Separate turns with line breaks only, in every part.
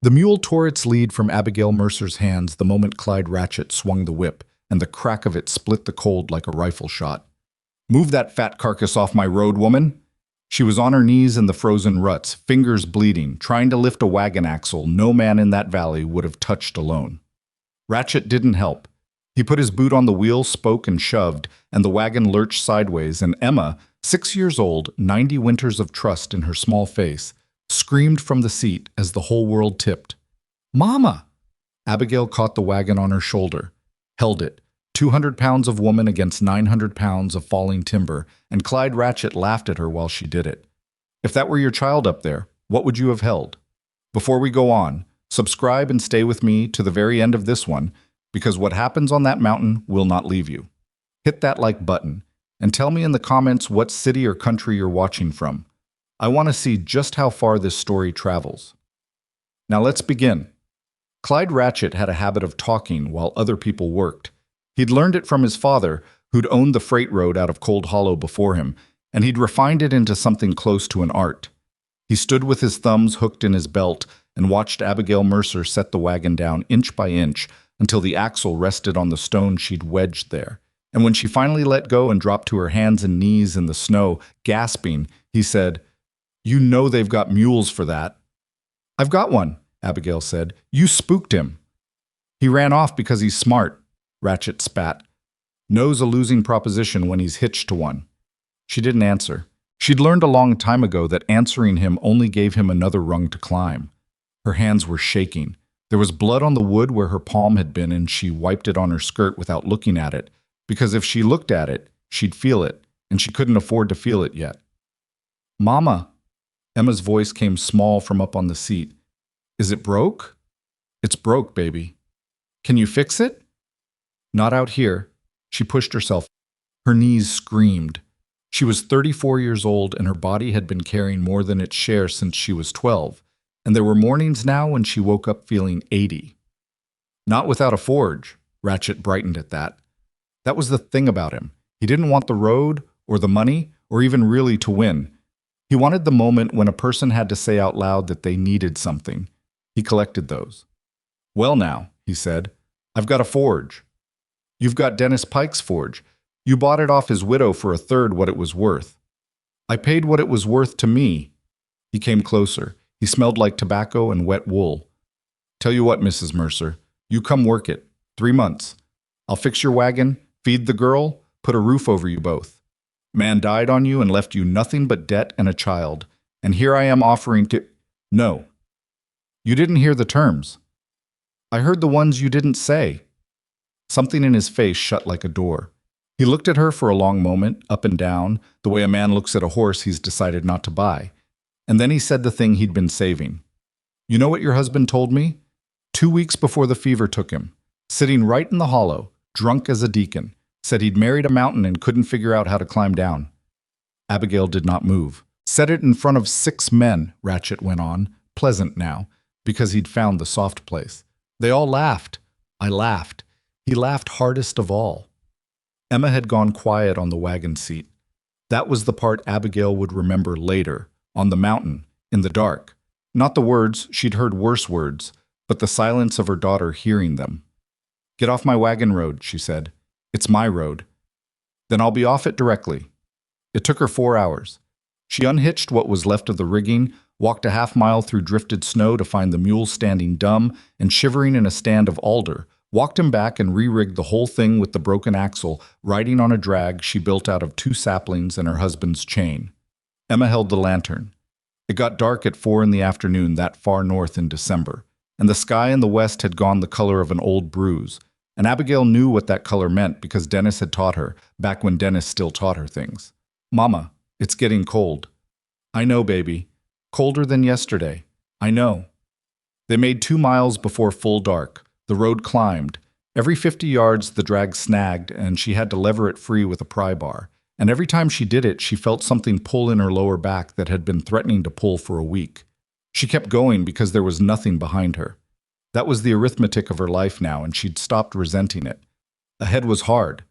The mule tore its lead from Abigail Mercer's hands the moment Clyde Ratchet swung the whip, and the crack of it split the cold like a rifle shot. "Move that fat carcass off my road, woman!" She was on her knees in the frozen ruts, fingers bleeding, trying to lift a wagon axle no man in that valley would have touched alone. Ratchet didn't help. He put his boot on the wheel, spoke, and shoved, and the wagon lurched sideways, and Emma, 6 years old, 90 winters of trust in her small face, screamed from the seat as the whole world tipped. "Mama!" Abigail caught the wagon on her shoulder, held it, 200 pounds of woman against 900 pounds of falling timber, and Clyde Ratchet laughed at her while she did it. "If that were your child up there, what would you have held?" Before we go on, subscribe and stay with me to the very end of this one, because what happens on that mountain will not leave you. Hit that like button, and tell me in the comments what city or country you're watching from. I want to see just how far this story travels. Now let's begin. Clyde Ratchet had a habit of talking while other people worked. He'd learned it from his father, who'd owned the freight road out of Cold Hollow before him, and he'd refined it into something close to an art. He stood with his thumbs hooked in his belt and watched Abigail Mercer set the wagon down inch by inch until the axle rested on the stone she'd wedged there. And when she finally let go and dropped to her hands and knees in the snow, gasping, he said, "You know they've got mules for that." "I've got one," Abigail said. "You spooked him." "He ran off because he's smart," Ratchet spat. "Knows a losing proposition when he's hitched to one." She didn't answer. She'd learned a long time ago that answering him only gave him another rung to climb. Her hands were shaking. There was blood on the wood where her palm had been, and she wiped it on her skirt without looking at it, because if she looked at it, she'd feel it, and she couldn't afford to feel it yet. "Mama," Emma's voice came small from up on the seat. "Is it broke?" "It's broke, baby." "Can you fix it?" "Not out here." She pushed herself. Her knees screamed. She was 34 years old, and her body had been carrying more than its share since she was 12, and there were mornings now when she woke up feeling 80. "Not without a forge," Ratchet brightened at that. That was the thing about him. He didn't want the road, or the money, or even really to win. He wanted the moment when a person had to say out loud that they needed something. He collected those. "Well now," he said, "I've got a forge." "You've got Dennis Pike's forge. You bought it off his widow for a third what it was worth." "I paid what it was worth to me." He came closer. He smelled like tobacco and wet wool. "Tell you what, Mrs. Mercer, you come work it. 3 months. I'll fix your wagon, feed the girl, put a roof over you both. Man died on you and left you nothing but debt and a child, and here I am offering to— No. You didn't hear the terms. I heard the ones you didn't say." Something in his face shut like a door. He looked at her for a long moment, up and down, the way a man looks at a horse he's decided not to buy. And then he said the thing he'd been saving. "You know what your husband told me? 2 weeks before the fever took him, sitting right in the hollow, drunk as a deacon, said he'd married a mountain and couldn't figure out how to climb down." Abigail did not move. "Said it in front of 6 men, Ratchet went on, pleasant now, because he'd found the soft place. They all laughed. I laughed. He laughed hardest of all." Emma had gone quiet on the wagon seat. That was the part Abigail would remember later, on the mountain, in the dark. Not the words, she'd heard worse words, but the silence of her daughter hearing them. "Get off my wagon road," she said. "It's my road." "Then I'll be off it directly." It took her 4 hours. She unhitched what was left of the rigging, walked a half-mile through drifted snow to find the mule standing dumb and shivering in a stand of alder, walked him back and re-rigged the whole thing with the broken axle, riding on a drag she built out of 2 saplings and her husband's chain. Emma held the lantern. It got dark at 4 in the afternoon that far north in December, and the sky in the west had gone the color of an old bruise, and Abigail knew what that color meant because Dennis had taught her, back when Dennis still taught her things. "Mama, it's getting cold." "I know, baby. Colder than yesterday. I know." They made 2 miles before full dark. The road climbed. Every 50 yards the drag snagged, and she had to lever it free with a pry bar. And every time she did it, she felt something pull in her lower back that had been threatening to pull for a week. She kept going because there was nothing behind her. That was the arithmetic of her life now, and she'd stopped resenting it. Ahead was hard.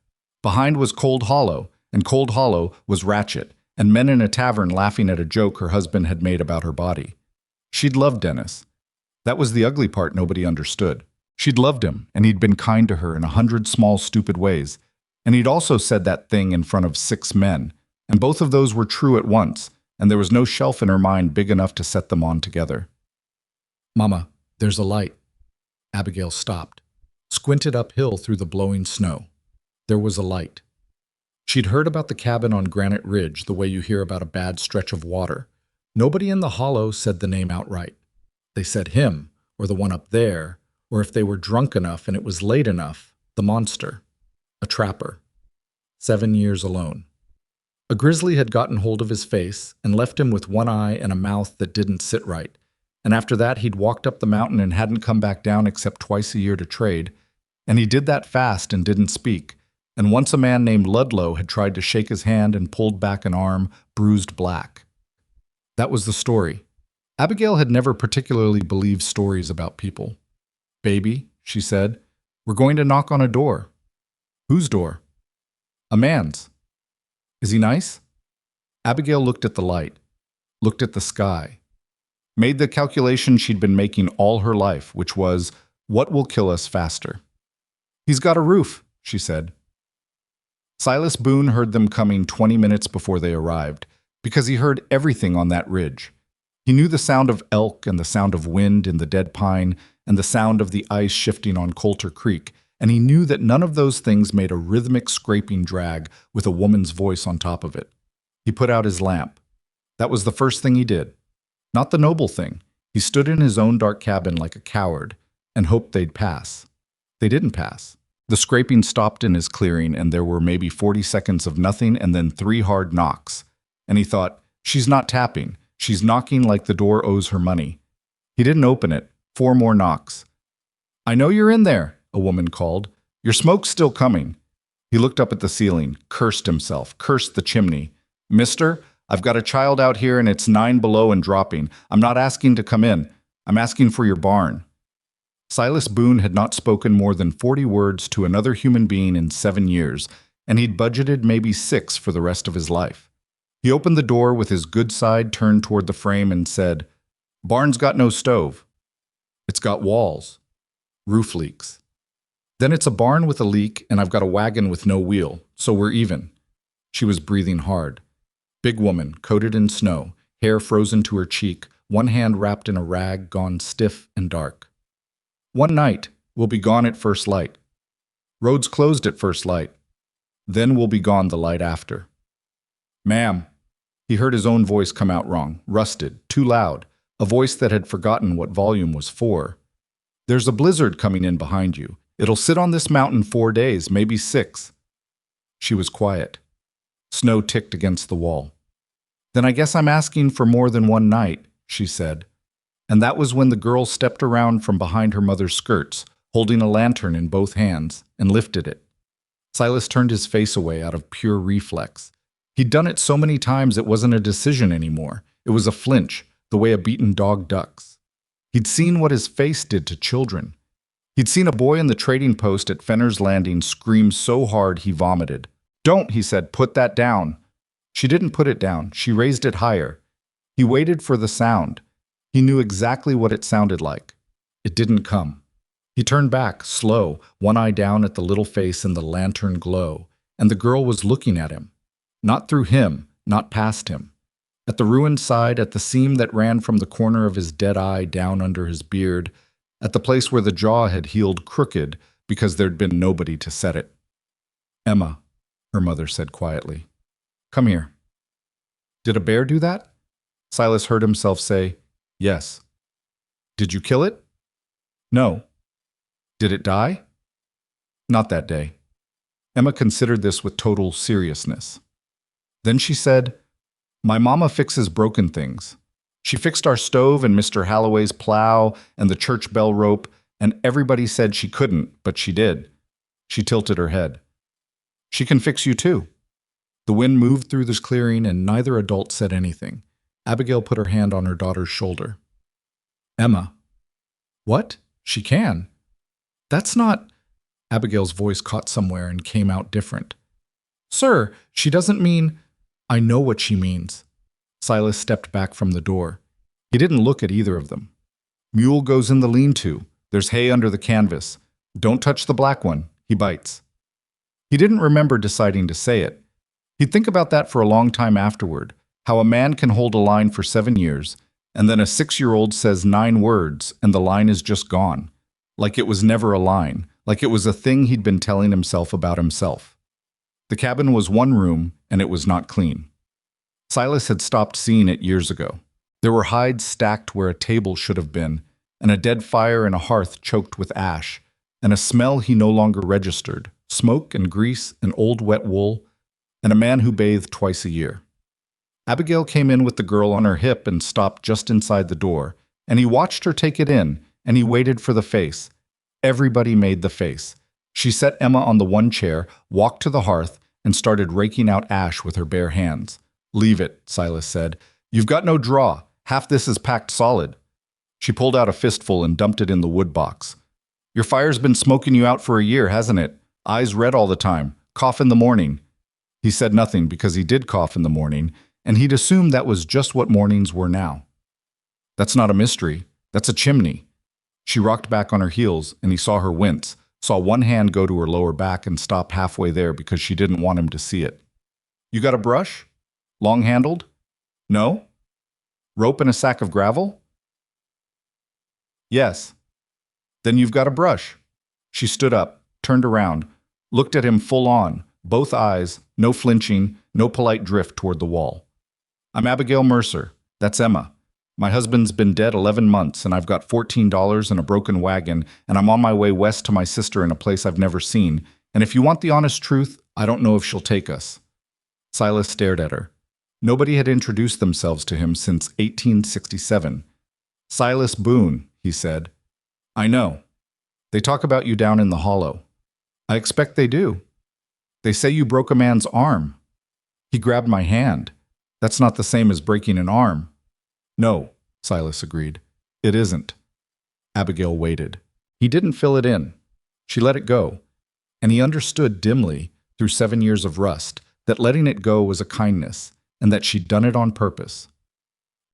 Behind was Cold Hollow, and Cold Hollow was Ratchet, and men in a tavern laughing at a joke her husband had made about her body. She'd loved Dennis. That was the ugly part nobody understood. She'd loved him, and he'd been kind to her in 100 small, stupid ways. And he'd also said that thing in front of 6 men, and both of those were true at once, and there was no shelf in her mind big enough to set them on together. "Mama, there's a light." Abigail stopped, squinted uphill through the blowing snow. There was a light. She'd heard about the cabin on Granite Ridge the way you hear about a bad stretch of water. Nobody in the hollow said the name outright. They said him, or the one up there, or if they were drunk enough and it was late enough, the monster. A trapper. 7 years alone. A grizzly had gotten hold of his face and left him with one eye and a mouth that didn't sit right. And after that, he'd walked up the mountain and hadn't come back down except twice a year to trade. And he did that fast and didn't speak. And once a man named Ludlow had tried to shake his hand and pulled back an arm, bruised black. That was the story. Abigail had never particularly believed stories about people. "Baby," she said, "we're going to knock on a door." "Whose door?" "A man's." "Is he nice?" Abigail looked at the light, looked at the sky, made the calculation she'd been making all her life, which was, what will kill us faster? "He's got a roof," she said. Silas Boone heard them coming 20 minutes before they arrived, because he heard everything on that ridge. He knew the sound of elk and the sound of wind in the dead pine and the sound of the ice shifting on Coulter Creek, and he knew that none of those things made a rhythmic scraping drag with a woman's voice on top of it. He put out his lamp. That was the first thing he did. Not the noble thing. He stood in his own dark cabin like a coward and hoped they'd pass. They didn't pass. The scraping stopped in his clearing, and there were maybe 40 seconds of nothing and then 3 hard knocks. And he thought, she's not tapping. She's knocking like the door owes her money. He didn't open it. 4 more knocks. "I know you're in there," a woman called. "Your smoke's still coming." He looked up at the ceiling, cursed himself, cursed the chimney. "Mister, I've got a child out here and it's 9 below and dropping. I'm not asking to come in. I'm asking for your barn." Silas Boone had not spoken more than 40 words to another human being in 7 years, and he'd budgeted maybe 6 for the rest of his life. He opened the door with his good side turned toward the frame and said, "Barn's got no stove. It's got walls. Roof leaks. Then it's a barn with a leak, and I've got a wagon with no wheel, so we're even." She was breathing hard. Big woman, coated in snow, hair frozen to her cheek, one hand wrapped in a rag gone stiff and dark. "One night, we'll be gone at first light. Roads closed at first light. Then we'll be gone the light after." "Ma'am." He heard his own voice come out wrong, rusted, too loud, a voice that had forgotten what volume was for. "There's a blizzard coming in behind you. It'll sit on this mountain 4 days, maybe 6. She was quiet. Snow ticked against the wall. "Then I guess I'm asking for more than one night," she said. And that was when the girl stepped around from behind her mother's skirts, holding a lantern in both hands, and lifted it. Silas turned his face away out of pure reflex. He'd done it so many times it wasn't a decision anymore. It was a flinch, the way a beaten dog ducks. He'd seen what his face did to children. He'd seen a boy in the trading post at Fenner's Landing scream so hard he vomited. "Don't," he said, "put that down." She didn't put it down. She raised it higher. He waited for the sound. He knew exactly what it sounded like. It didn't come. He turned back, slow, one eye down at the little face in the lantern glow, and the girl was looking at him. Not through him, not past him. At the ruined side, at the seam that ran from the corner of his dead eye down under his beard, at the place where the jaw had healed crooked because there'd been nobody to set it. "Emma," her mother said quietly. "Come here." "Did a bear do that?" Silas heard himself say, "Yes." "Did you kill it?" "No." "Did it die?" "Not that day." Emma considered this with total seriousness. Then she said, "My mama fixes broken things. She fixed our stove and Mr. Halloway's plow and the church bell rope, and everybody said she couldn't, but she did." She tilted her head. "She can fix you too." The wind moved through this clearing, and neither adult said anything. Abigail put her hand on her daughter's shoulder. "Emma." "What? She can." "That's not—" Abigail's voice caught somewhere and came out different. "Sir, she doesn't mean—" "I know what she means." Silas stepped back from the door. He didn't look at either of them. Mule goes in the lean-to. There's hay under the canvas. Don't touch the black one. He bites. He didn't remember deciding to say it. He'd think about that for a long time afterward, how a man can hold a line for 7 years, and then a 6-year-old says 9 words and the line is just gone. Like it was never a line, like it was a thing he'd been telling himself about himself. The cabin was one room, and it was not clean. Silas had stopped seeing it years ago. There were hides stacked where a table should have been, and a dead fire in a hearth choked with ash, and a smell he no longer registered, smoke and grease and old wet wool, and a man who bathed twice a year. Abigail came in with the girl on her hip and stopped just inside the door, and he watched her take it in, and he waited for the face. Everybody made the face. She set Emma on the one chair, walked to the hearth, and started raking out ash with her bare hands. "Leave it," Silas said. "You've got no draw. Half this is packed solid." She pulled out a fistful and dumped it in the wood box. "Your fire's been smoking you out for a year, hasn't it? Eyes red all the time. Cough in the morning." He said nothing because he did cough in the morning, and he'd assumed that was just what mornings were now. "That's not a mystery. That's a chimney." She rocked back on her heels, and he saw her wince, saw one hand go to her lower back and stop halfway there because she didn't want him to see it. "You got a brush? Long-handled? No? Rope and a sack of gravel?" "Yes." "Then you've got a brush." She stood up, turned around, looked at him full on, both eyes, no flinching, no polite drift toward the wall. "I'm Abigail Mercer. That's Emma. My husband's been dead 11 months, and I've got $14 and a broken wagon, and I'm on my way west to my sister in a place I've never seen, and if you want the honest truth, I don't know if she'll take us." Silas stared at her. Nobody had introduced themselves to him since 1867. "Silas Boone," he said. "I know. They talk about you down in the hollow." "I expect they do. They say you broke a man's arm." He grabbed my hand. "That's not the same as breaking an arm." "No," Silas agreed. "It isn't." Abigail waited. He didn't fill it in. She let it go. And he understood dimly, through 7 years of rust, that letting it go was a kindness, and that she'd done it on purpose.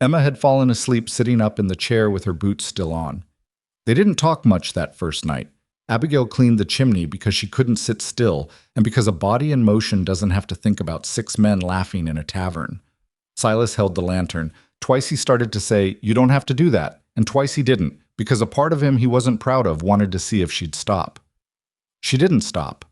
Emma had fallen asleep sitting up in the chair with her boots still on. They didn't talk much that first night. Abigail cleaned the chimney because she couldn't sit still, and because a body in motion doesn't have to think about 6 men laughing in a tavern. Silas held the lantern. Twice he started to say, "You don't have to do that," and twice he didn't, because a part of him he wasn't proud of wanted to see if she'd stop. She didn't stop.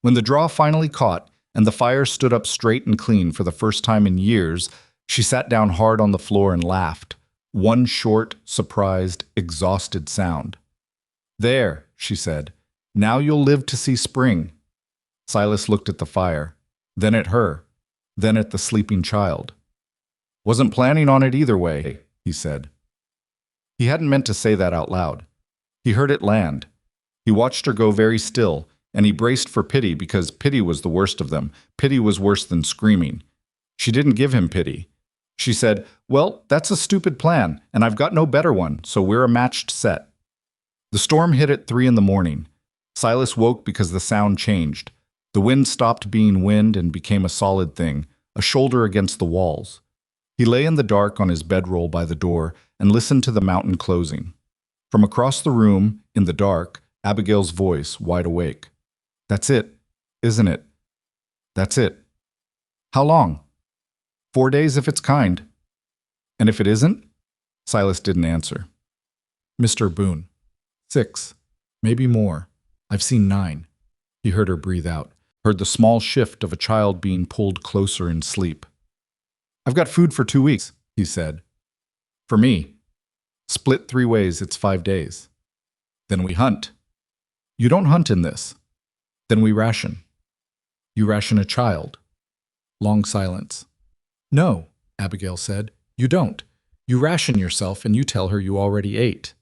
When the draw finally caught, and the fire stood up straight and clean for the first time in years, she sat down hard on the floor and laughed. One short, surprised, exhausted sound. "There," she said. "Now you'll live to see spring." Silas looked at the fire, then at her, then at the sleeping child. "Wasn't planning on it either way," he said. He hadn't meant to say that out loud. He heard it land. He watched her go very still, and he braced for pity because pity was the worst of them. Pity was worse than screaming. She didn't give him pity. She said, "Well, that's a stupid plan, and I've got no better one, so we're a matched set." The storm hit at 3 in the morning. Silas woke because the sound changed. The wind stopped being wind and became a solid thing, a shoulder against the walls. He lay in the dark on his bedroll by the door and listened to the mountain closing. From across the room, in the dark, Abigail's voice, wide awake. "That's it, isn't it? That's it. How long? 4 days if it's kind. And if it isn't?" Silas didn't answer. "Mr. Boone. 6, maybe more. I've seen 9. He heard her breathe out, heard the small shift of a child being pulled closer in sleep. "I've got food for 2 weeks, he said. "For me. Split 3 ways, it's 5 days. "Then we hunt." "You don't hunt in this." "Then we ration." "You ration a child." Long silence. "No," Abigail said, "you don't. You ration yourself and you tell her you already ate."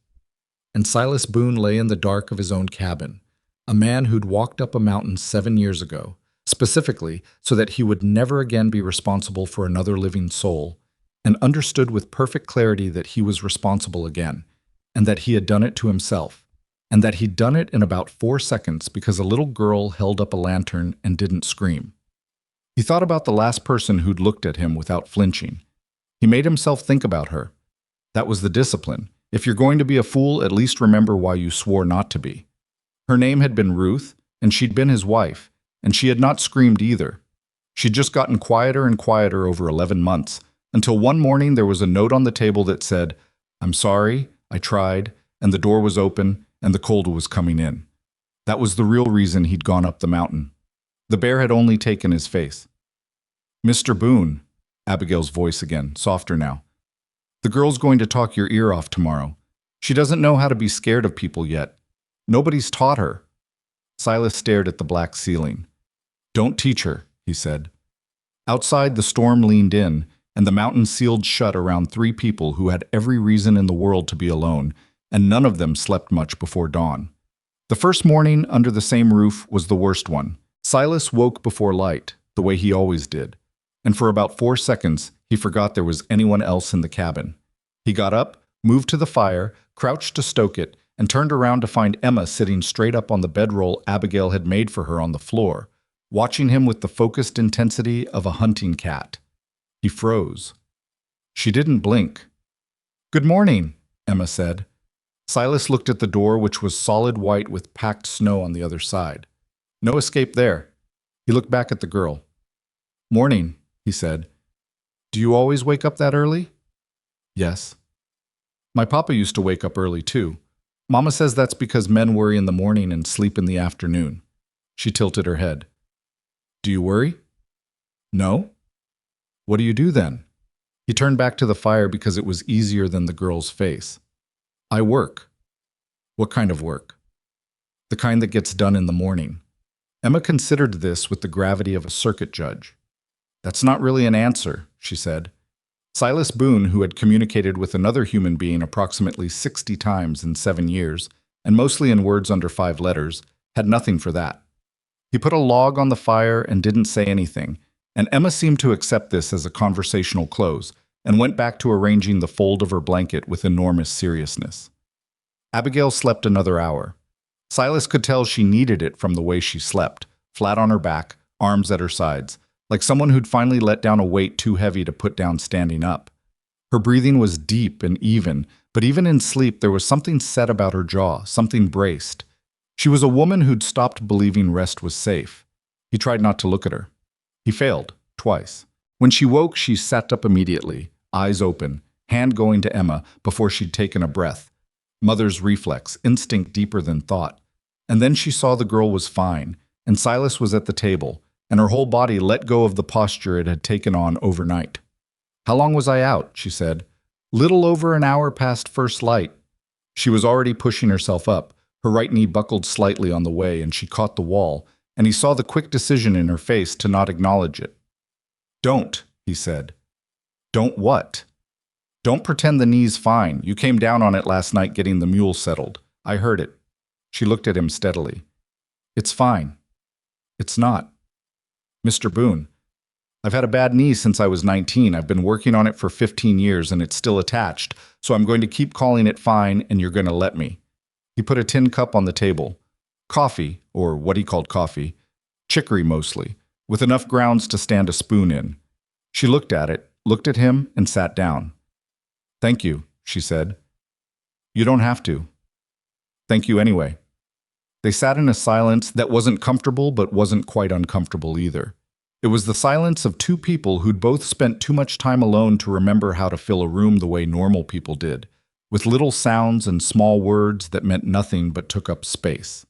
And Silas Boone lay in the dark of his own cabin, a man who'd walked up a mountain 7 years ago, specifically so that he would never again be responsible for another living soul, and understood with perfect clarity that he was responsible again, and that he had done it to himself, and that he'd done it in about 4 seconds because a little girl held up a lantern and didn't scream. He thought about the last person who'd looked at him without flinching. He made himself think about her. That was the discipline. If you're going to be a fool, at least remember why you swore not to be. Her name had been Ruth, and she'd been his wife, and she had not screamed either. She'd just gotten quieter and quieter over 11 months, until one morning there was a note on the table that said, "I'm sorry, I tried," and the door was open, and the cold was coming in. That was the real reason he'd gone up the mountain. The bear had only taken his face. "Mr. Boone," Abigail's voice again, softer now. "The girl's going to talk your ear off tomorrow. She doesn't know how to be scared of people yet. Nobody's taught her." Silas stared at the black ceiling. "Don't teach her," he said. Outside, the storm leaned in, and the mountain sealed shut around three people who had every reason in the world to be alone, and none of them slept much before dawn. The first morning under the same roof was the worst one. Silas woke before light, the way he always did, and for about 4 seconds he forgot there was anyone else in the cabin. He got up, moved to the fire, crouched to stoke it, and turned around to find Emma sitting straight up on the bedroll Abigail had made for her on the floor, watching him with the focused intensity of a hunting cat. He froze. She didn't blink. "Good morning," Emma said. Silas looked at the door, which was solid white with packed snow on the other side. No escape there. He looked back at the girl. "Morning," he said. "Do you always wake up that early?" "Yes." "My papa used to wake up early too. Mama says that's because men worry in the morning and sleep in the afternoon." She tilted her head. "Do you worry?" "No." "What do you do then?" He turned back to the fire because it was easier than the girl's face. "I work." "What kind of work?" "The kind that gets done in the morning." Emma considered this with the gravity of a circuit judge. "That's not really an answer," she said. Silas Boone, who had communicated with another human being approximately 60 times in 7 years, and mostly in words under 5 letters, had nothing for that. He put a log on the fire and didn't say anything, and Emma seemed to accept this as a conversational close, and went back to arranging the fold of her blanket with enormous seriousness. Abigail slept another hour. Silas could tell she needed it from the way she slept, flat on her back, arms at her sides, like someone who'd finally let down a weight too heavy to put down standing up. Her breathing was deep and even, but even in sleep there was something set about her jaw, something braced. She was a woman who'd stopped believing rest was safe. He tried not to look at her. He failed, twice. When she woke, she sat up immediately, eyes open, hand going to Emma before she'd taken a breath. Mother's reflex, instinct deeper than thought. And then she saw the girl was fine, and Silas was at the table, and her whole body let go of the posture it had taken on overnight. "How long was I out?" she said. "Little over an hour past first light." She was already pushing herself up. Her right knee buckled slightly on the way, and she caught the wall, and he saw the quick decision in her face to not acknowledge it. "Don't," he said. "Don't what?" "Don't pretend the knee's fine. You came down on it last night getting the mule settled. I heard it." She looked at him steadily. "It's fine." "It's not." "Mr. Boone, I've had a bad knee since I was 19. I've been working on it for 15 years and it's still attached, so I'm going to keep calling it fine and you're going to let me." He put a tin cup on the table. Coffee, or what he called coffee, chicory mostly, with enough grounds to stand a spoon in. She looked at it, looked at him, and sat down. "Thank you," she said. "You don't have to." "Thank you anyway." They sat in a silence that wasn't comfortable but wasn't quite uncomfortable either. It was the silence of two people who'd both spent too much time alone to remember how to fill a room the way normal people did, with little sounds and small words that meant nothing but took up space.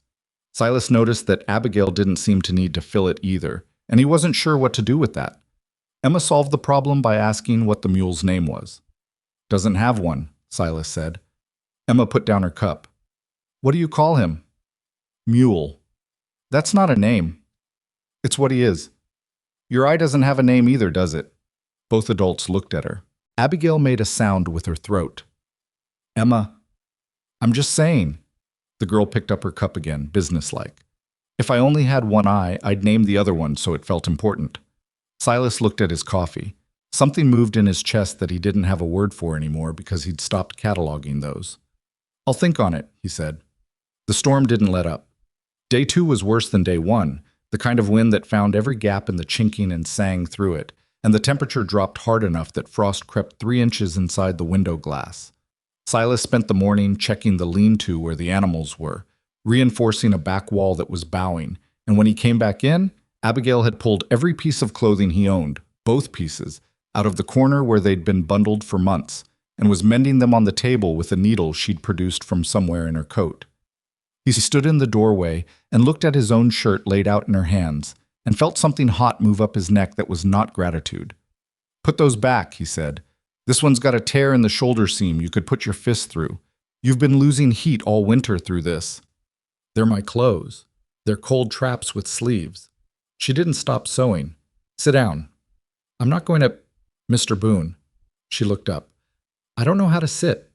Silas noticed that Abigail didn't seem to need to fill it either, and he wasn't sure what to do with that. Emma solved the problem by asking what the mule's name was. "Doesn't have one," Silas said. Emma put down her cup. "What do you call him?" "Mule." "That's not a name." "It's what he is." "Your eye doesn't have a name either, does it?" Both adults looked at her. Abigail made a sound with her throat. "Emma, I'm just saying." The girl picked up her cup again, businesslike. "If I only had one eye, I'd name the other one so it felt important." Silas looked at his coffee. Something moved in his chest that he didn't have a word for anymore because he'd stopped cataloging those. "I'll think on it," he said. The storm didn't let up. Day 2 was worse than day 1, the kind of wind that found every gap in the chinking and sang through it, and the temperature dropped hard enough that frost crept 3 inches inside the window glass. Silas spent the morning checking the lean-to where the animals were, reinforcing a back wall that was bowing, and when he came back in, Abigail had pulled every piece of clothing he owned, both pieces, out of the corner where they'd been bundled for months, and was mending them on the table with a needle she'd produced from somewhere in her coat. He stood in the doorway and looked at his own shirt laid out in her hands, and felt something hot move up his neck that was not gratitude. "Put those back," he said. "This one's got a tear in the shoulder seam you could put your fist through. You've been losing heat all winter through this." "They're my clothes. They're cold traps with sleeves." She didn't stop sewing. "Sit down." "I'm not going to—" "Mr. Boone." She looked up. "I don't know how to sit.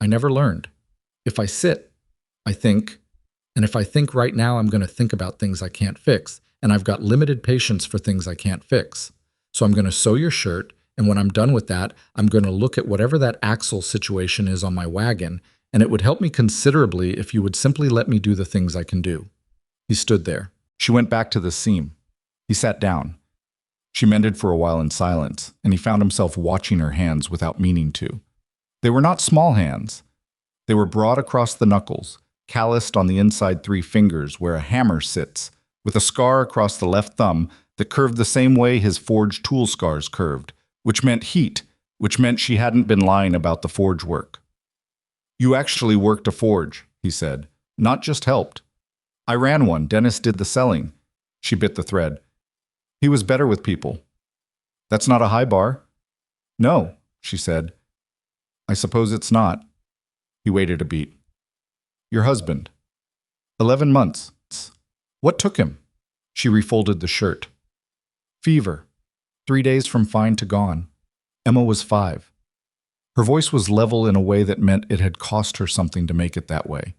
I never learned. If I sit, I think, and if I think right now, I'm going to think about things I can't fix, and I've got limited patience for things I can't fix. So I'm going to sew your shirt, and when I'm done with that, I'm going to look at whatever that axle situation is on my wagon, and it would help me considerably if you would simply let me do the things I can do." He stood there. She went back to the seam. He sat down. She mended for a while in silence, and he found himself watching her hands without meaning to. They were not small hands. They were broad across the knuckles, calloused on the inside 3 fingers where a hammer sits, with a scar across the left thumb that curved the same way his forge tool scars curved, which meant heat, which meant she hadn't been lying about the forge work. "You actually worked a forge," he said, "not just helped." "I ran one. Dennis did the selling." She bit the thread. "He was better with people." "That's not a high bar." "No," she said. "I suppose it's not." He waited a beat. "Your husband." 11 months. "What took him?" She refolded the shirt. "Fever. 3 days from fine to gone. Emma was 5. Her voice was level in a way that meant it had cost her something to make it that way.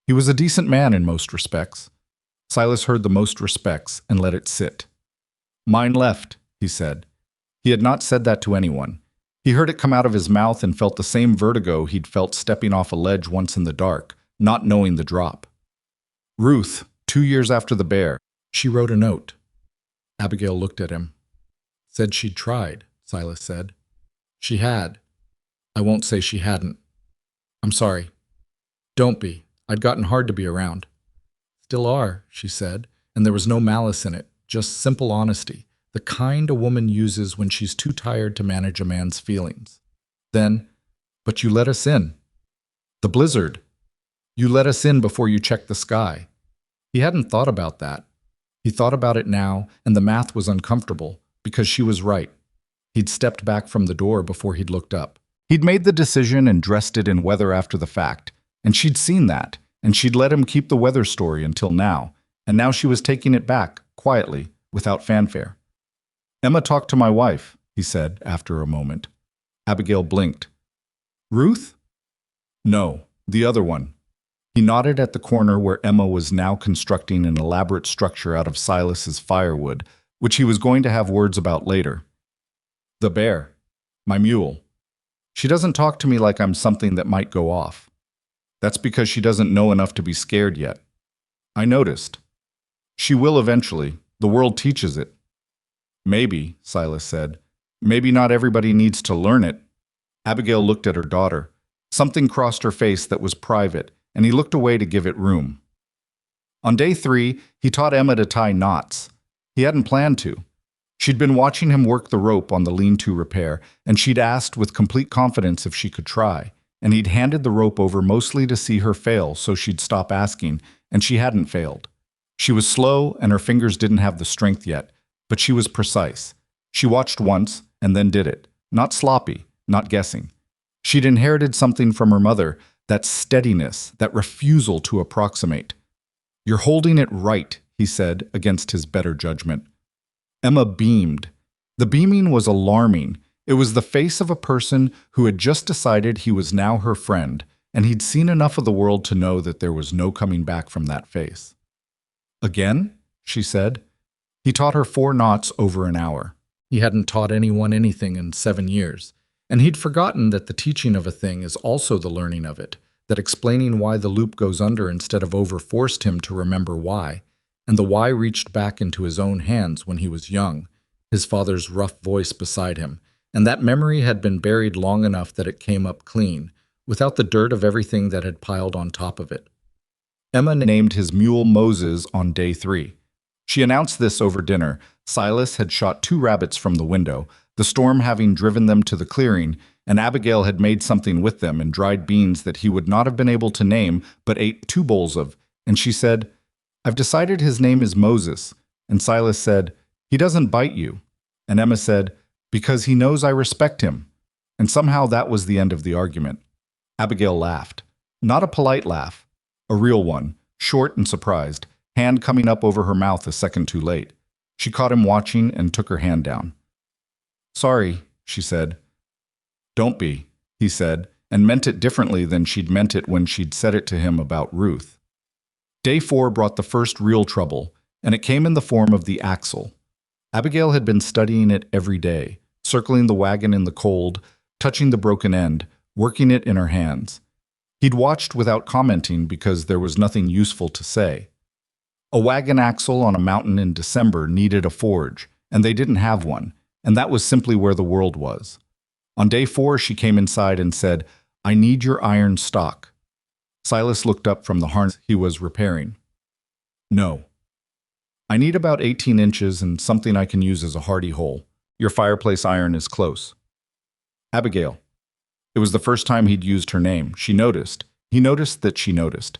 He was a decent man in most respects. Silas heard the most respects and let it sit. "Mine left," he said. He had not said that to anyone. He heard it come out of his mouth and felt the same vertigo he'd felt stepping off a ledge once in the dark, not knowing the drop. "Ruth, 2 years after the bear." She wrote a note. Abigail looked at him. "Said she'd tried," Silas said. "She had. I won't say she hadn't. I'm sorry." "Don't be. I'd gotten hard to be around." "Still are," she said, and there was no malice in it, just simple honesty, the kind a woman uses when she's too tired to manage a man's feelings. Then, "But you let us in." "The blizzard. You let us in before you checked the sky." He hadn't thought about that. He thought about it now, and the math was uncomfortable, because she was right. He'd stepped back from the door before he'd looked up. He'd made the decision and dressed it in weather after the fact, and she'd seen that, and she'd let him keep the weather story until now, and now she was taking it back, quietly, without fanfare. "Emma talked to my wife," he said after a moment. Abigail blinked. "Ruth?" "No, the other one." He nodded at the corner where Emma was now constructing an elaborate structure out of Silas's firewood, which he was going to have words about later. "The bear. My mule. She doesn't talk to me like I'm something that might go off. That's because she doesn't know enough to be scared yet. I noticed. She will eventually. The world teaches it." "Maybe," Silas said. "Maybe not everybody needs to learn it." Abigail looked at her daughter. Something crossed her face that was private, and he looked away to give it room. On day 3, he taught Emma to tie knots. He hadn't planned to. She'd been watching him work the rope on the lean-to repair, and she'd asked with complete confidence if she could try, and he'd handed the rope over mostly to see her fail so she'd stop asking, and she hadn't failed. She was slow, and her fingers didn't have the strength yet, but she was precise. She watched once, and then did it. Not sloppy, not guessing. She'd inherited something from her mother, that steadiness, that refusal to approximate. "You're holding it right," he said, against his better judgment. Emma beamed. The beaming was alarming. It was the face of a person who had just decided he was now her friend, and he'd seen enough of the world to know that there was no coming back from that face. "Again?" she said. He taught her 4 knots over an hour. He hadn't taught anyone anything in 7 years, and he'd forgotten that the teaching of a thing is also the learning of it, that explaining why the loop goes under instead of over forced him to remember why, and the why reached back into his own hands when he was young, his father's rough voice beside him, and that memory had been buried long enough that it came up clean, without the dirt of everything that had piled on top of it. Emma named his mule Moses on day 3. She announced this over dinner. Silas had shot 2 rabbits from the window, the storm having driven them to the clearing, and Abigail had made something with them in dried beans that he would not have been able to name but ate 2 bowls of, and she said, "I've decided his name is Moses." And Silas said, "He doesn't bite you." And Emma said, "Because he knows I respect him." And somehow that was the end of the argument. Abigail laughed. Not a polite laugh, a real one, short and surprised, hand coming up over her mouth a second too late. She caught him watching and took her hand down. "Sorry," she said. "Don't be," he said, and meant it differently than she'd meant it when she'd said it to him about Ruth. Day 4 brought the first real trouble, and it came in the form of the axle. Abigail had been studying it every day, circling the wagon in the cold, touching the broken end, working it in her hands. He'd watched without commenting because there was nothing useful to say. A wagon axle on a mountain in December needed a forge, and they didn't have one, and that was simply where the world was. On day 4, she came inside and said, "I need your iron stock." Silas looked up from the harness he was repairing. "No. I need about 18 inches and something I can use as a hardy hole. Your fireplace iron is close." "Abigail." It was the first time he'd used her name. She noticed. He noticed that she noticed.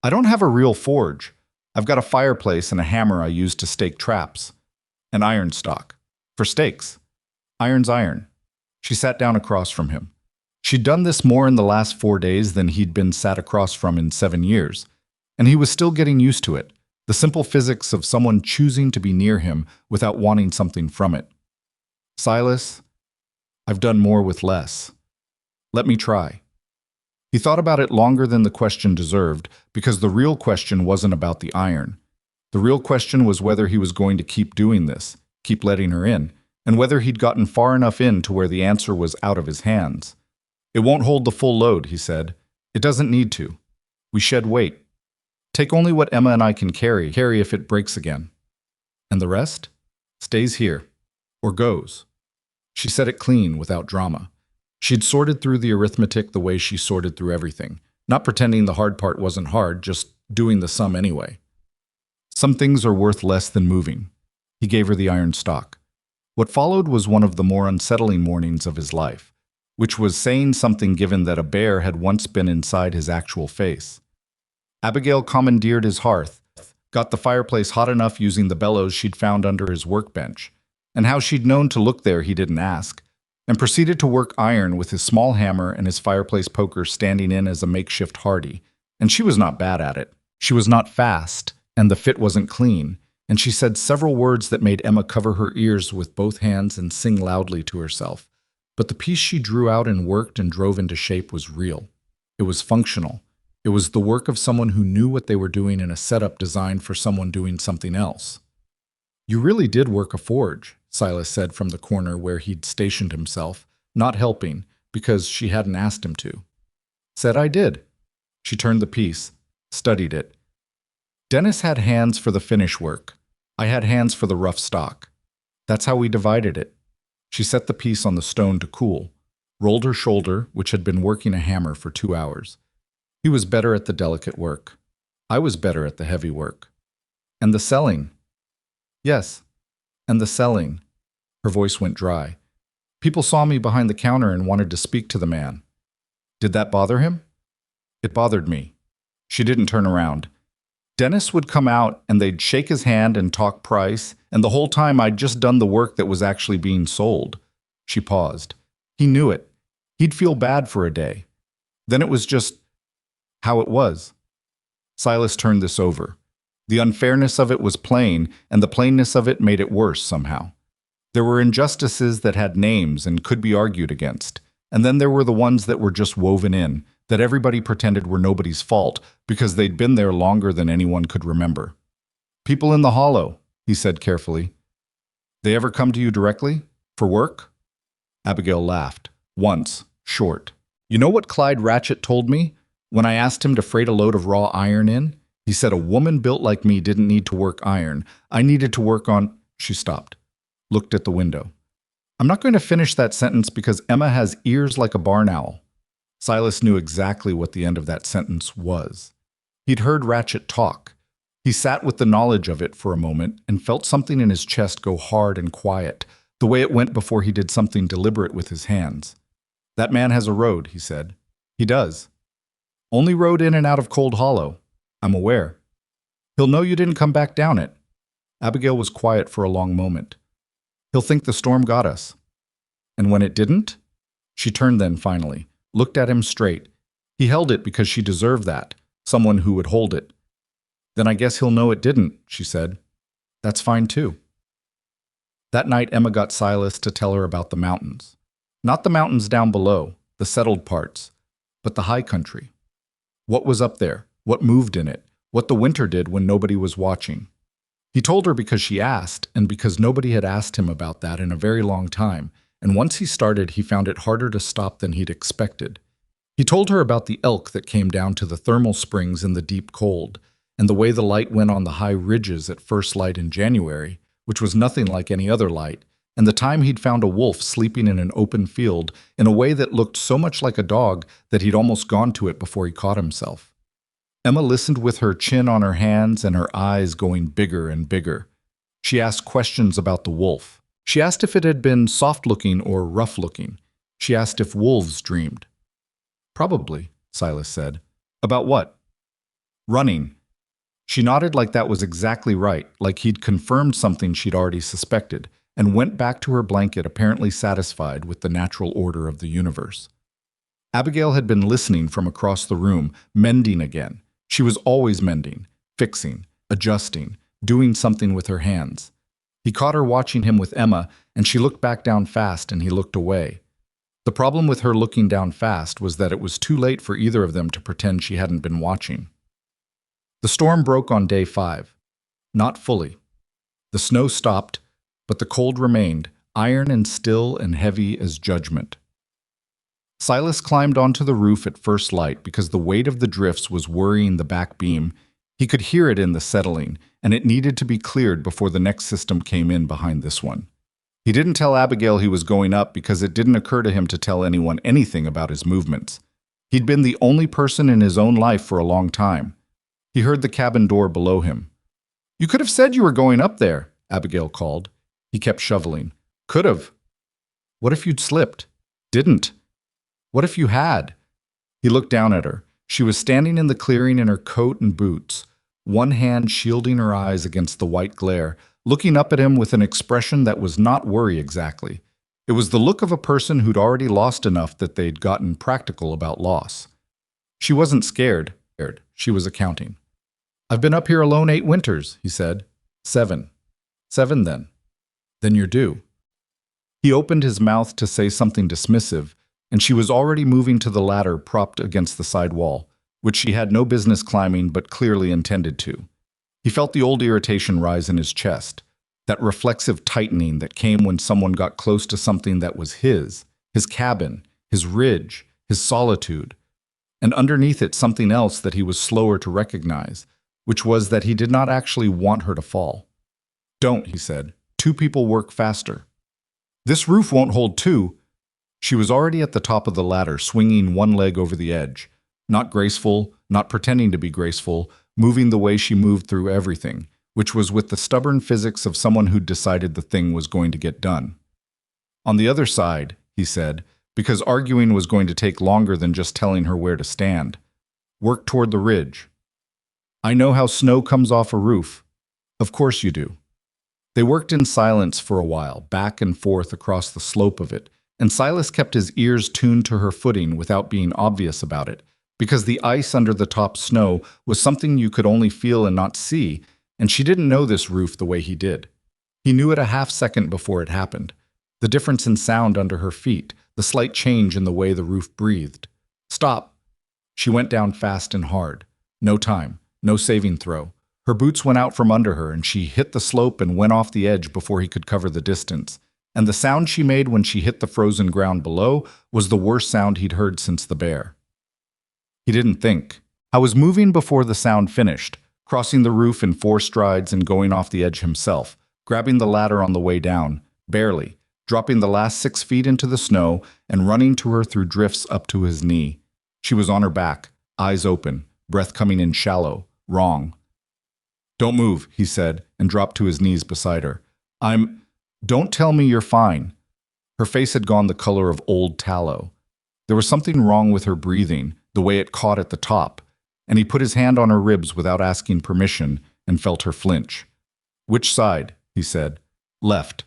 "I don't have a real forge. I've got a fireplace and a hammer I use to stake traps. An iron stock. For stakes. Iron's iron." She sat down across from him. She'd done this more in the last 4 days than he'd been sat across from in 7 years. And he was still getting used to it. The simple physics of someone choosing to be near him without wanting something from it. "Silas, I've done more with less. Let me try." He thought about it longer than the question deserved, because the real question wasn't about the iron. The real question was whether he was going to keep doing this, keep letting her in, and whether he'd gotten far enough in to where the answer was out of his hands. "It won't hold the full load," he said. "It doesn't need to. We shed weight. Take only what Emma and I can carry if it breaks again. And the rest? Stays here. Or goes." She said it clean, without drama. She'd sorted through the arithmetic the way she sorted through everything, not pretending the hard part wasn't hard, just doing the sum anyway. "Some things are worth less than moving." He gave her the iron stock. What followed was one of the more unsettling mornings of his life, which was saying something given that a bear had once been inside his actual face. Abigail commandeered his hearth, got the fireplace hot enough using the bellows she'd found under his workbench, and how she'd known to look there he didn't ask, and proceeded to work iron with his small hammer and his fireplace poker standing in as a makeshift hardy. And she was not bad at it. She was not fast, and the fit wasn't clean, and she said several words that made Emma cover her ears with both hands and sing loudly to herself. But the piece she drew out and worked and drove into shape was real. It was functional. It was the work of someone who knew what they were doing in a setup designed for someone doing something else. "You really did work a forge," Silas said from the corner where he'd stationed himself, not helping, because she hadn't asked him to. "Said I did." She turned the piece, studied it. "Dennis had hands for the finish work. I had hands for the rough stock. That's how we divided it." She set the piece on the stone to cool, rolled her shoulder, which had been working a hammer for 2 hours. He was better at the delicate work. I was better at the heavy work. "And the selling." "Yes, and the selling." Her voice went dry. "People saw me behind the counter and wanted to speak to the man." "Did that bother him?" "It bothered me." She didn't turn around. "Dennis would come out and they'd shake his hand and talk price, and the whole time I'd just done the work that was actually being sold." She paused. He knew it. He'd feel bad for a day. Then it was just how it was. Silas turned this over. The unfairness of it was plain, and the plainness of it made it worse somehow. There were injustices that had names and could be argued against, and then there were the ones that were just woven in, that everybody pretended were nobody's fault because they'd been there longer than anyone could remember. "People in the hollow," he said carefully. "They ever come to you directly? For work?" Abigail laughed. "Once. Short. You know what Clyde Ratchett told me? When I asked him to freight a load of raw iron in, he said a woman built like me didn't need to work iron. I needed to work on—" She stopped, looked at the window. "I'm not going to finish that sentence because Emma has ears like a barn owl." Silas knew exactly what the end of that sentence was. He'd heard Ratchet talk. He sat with the knowledge of it for a moment and felt something in his chest go hard and quiet, the way it went before he did something deliberate with his hands. "That man has a road," he said. "He does. Only road in and out of Cold Hollow. I'm aware. He'll know you didn't come back down it." Abigail was quiet for a long moment. "He'll think the storm got us." "And when it didn't?" She turned then, finally, looked at him straight. He held it because she deserved that, someone who would hold it. "Then I guess he'll know it didn't," she said. "That's fine, too." That night, Emma got Silas to tell her about the mountains. Not the mountains down below, the settled parts, but the high country. What was up there? What moved in it? What the winter did when nobody was watching? He told her because she asked, and because nobody had asked him about that in a very long time, and once he started, he found it harder to stop than he'd expected. He told her about the elk that came down to the thermal springs in the deep cold, and the way the light went on the high ridges at first light in January, which was nothing like any other light, and the time he'd found a wolf sleeping in an open field in a way that looked so much like a dog that he'd almost gone to it before he caught himself. Emma listened with her chin on her hands and her eyes going bigger and bigger. She asked questions about the wolf. She asked if it had been soft-looking or rough-looking. She asked if wolves dreamed. "Probably," Silas said. "About what?" "Running." She nodded like that was exactly right, like he'd confirmed something she'd already suspected, and went back to her blanket apparently satisfied with the natural order of the universe. Abigail had been listening from across the room, mending again. She was always mending, fixing, adjusting, doing something with her hands. He caught her watching him with Emma, and she looked back down fast and he looked away. The problem with her looking down fast was that it was too late for either of them to pretend she hadn't been watching. The storm broke on day 5. Not fully. The snow stopped, but the cold remained, iron and still and heavy as judgment. Silas climbed onto the roof at first light because the weight of the drifts was worrying the back beam. He could hear it in the settling, and it needed to be cleared before the next system came in behind this one. He didn't tell Abigail he was going up because it didn't occur to him to tell anyone anything about his movements. He'd been the only person in his own life for a long time. He heard the cabin door below him. "You could have said you were going up there," Abigail called. He kept shoveling. "Could have." "What if you'd slipped?" "Didn't." "What if you had?" He looked down at her. She was standing in the clearing in her coat and boots, one hand shielding her eyes against the white glare, looking up at him with an expression that was not worry exactly. It was the look of a person who'd already lost enough that they'd gotten practical about loss. She wasn't scared. She was accounting. "I've been up here alone 8 winters, he said. 7. 7 then. Then you're due." He opened his mouth to say something dismissive, and she was already moving to the ladder propped against the side wall, which she had no business climbing but clearly intended to. He felt the old irritation rise in his chest, that reflexive tightening that came when someone got close to something that was his cabin, his ridge, his solitude, and underneath it something else that he was slower to recognize, which was that he did not actually want her to fall. "Don't," he said. "2 people work faster." "This roof won't hold 2. She was already at the top of the ladder, swinging one leg over the edge. Not graceful, not pretending to be graceful, moving the way she moved through everything, which was with the stubborn physics of someone who'd decided the thing was going to get done. "On the other side," he said, because arguing was going to take longer than just telling her where to stand. "Work toward the ridge." "I know how snow comes off a roof." "Of course you do." They worked in silence for a while, back and forth across the slope of it, and Silas kept his ears tuned to her footing without being obvious about it, because the ice under the top snow was something you could only feel and not see, and she didn't know this roof the way he did. He knew it a half-second before it happened. The difference in sound under her feet, the slight change in the way the roof breathed. "Stop!" She went down fast and hard. No time, no saving throw. Her boots went out from under her, and she hit the slope and went off the edge before he could cover the distance. And the sound she made when she hit the frozen ground below was the worst sound he'd heard since the bear. He didn't think. I was moving before the sound finished, crossing the roof in 4 strides and going off the edge himself, grabbing the ladder on the way down, barely, dropping the last 6 feet into the snow and running to her through drifts up to his knee. She was on her back, eyes open, breath coming in shallow. Wrong. Don't move, he said, and dropped to his knees beside her. Don't tell me you're fine. Her face had gone the color of old tallow. There was something wrong with her breathing, the way it caught at the top, and he put his hand on her ribs without asking permission and felt her flinch. Which side? He said. Left.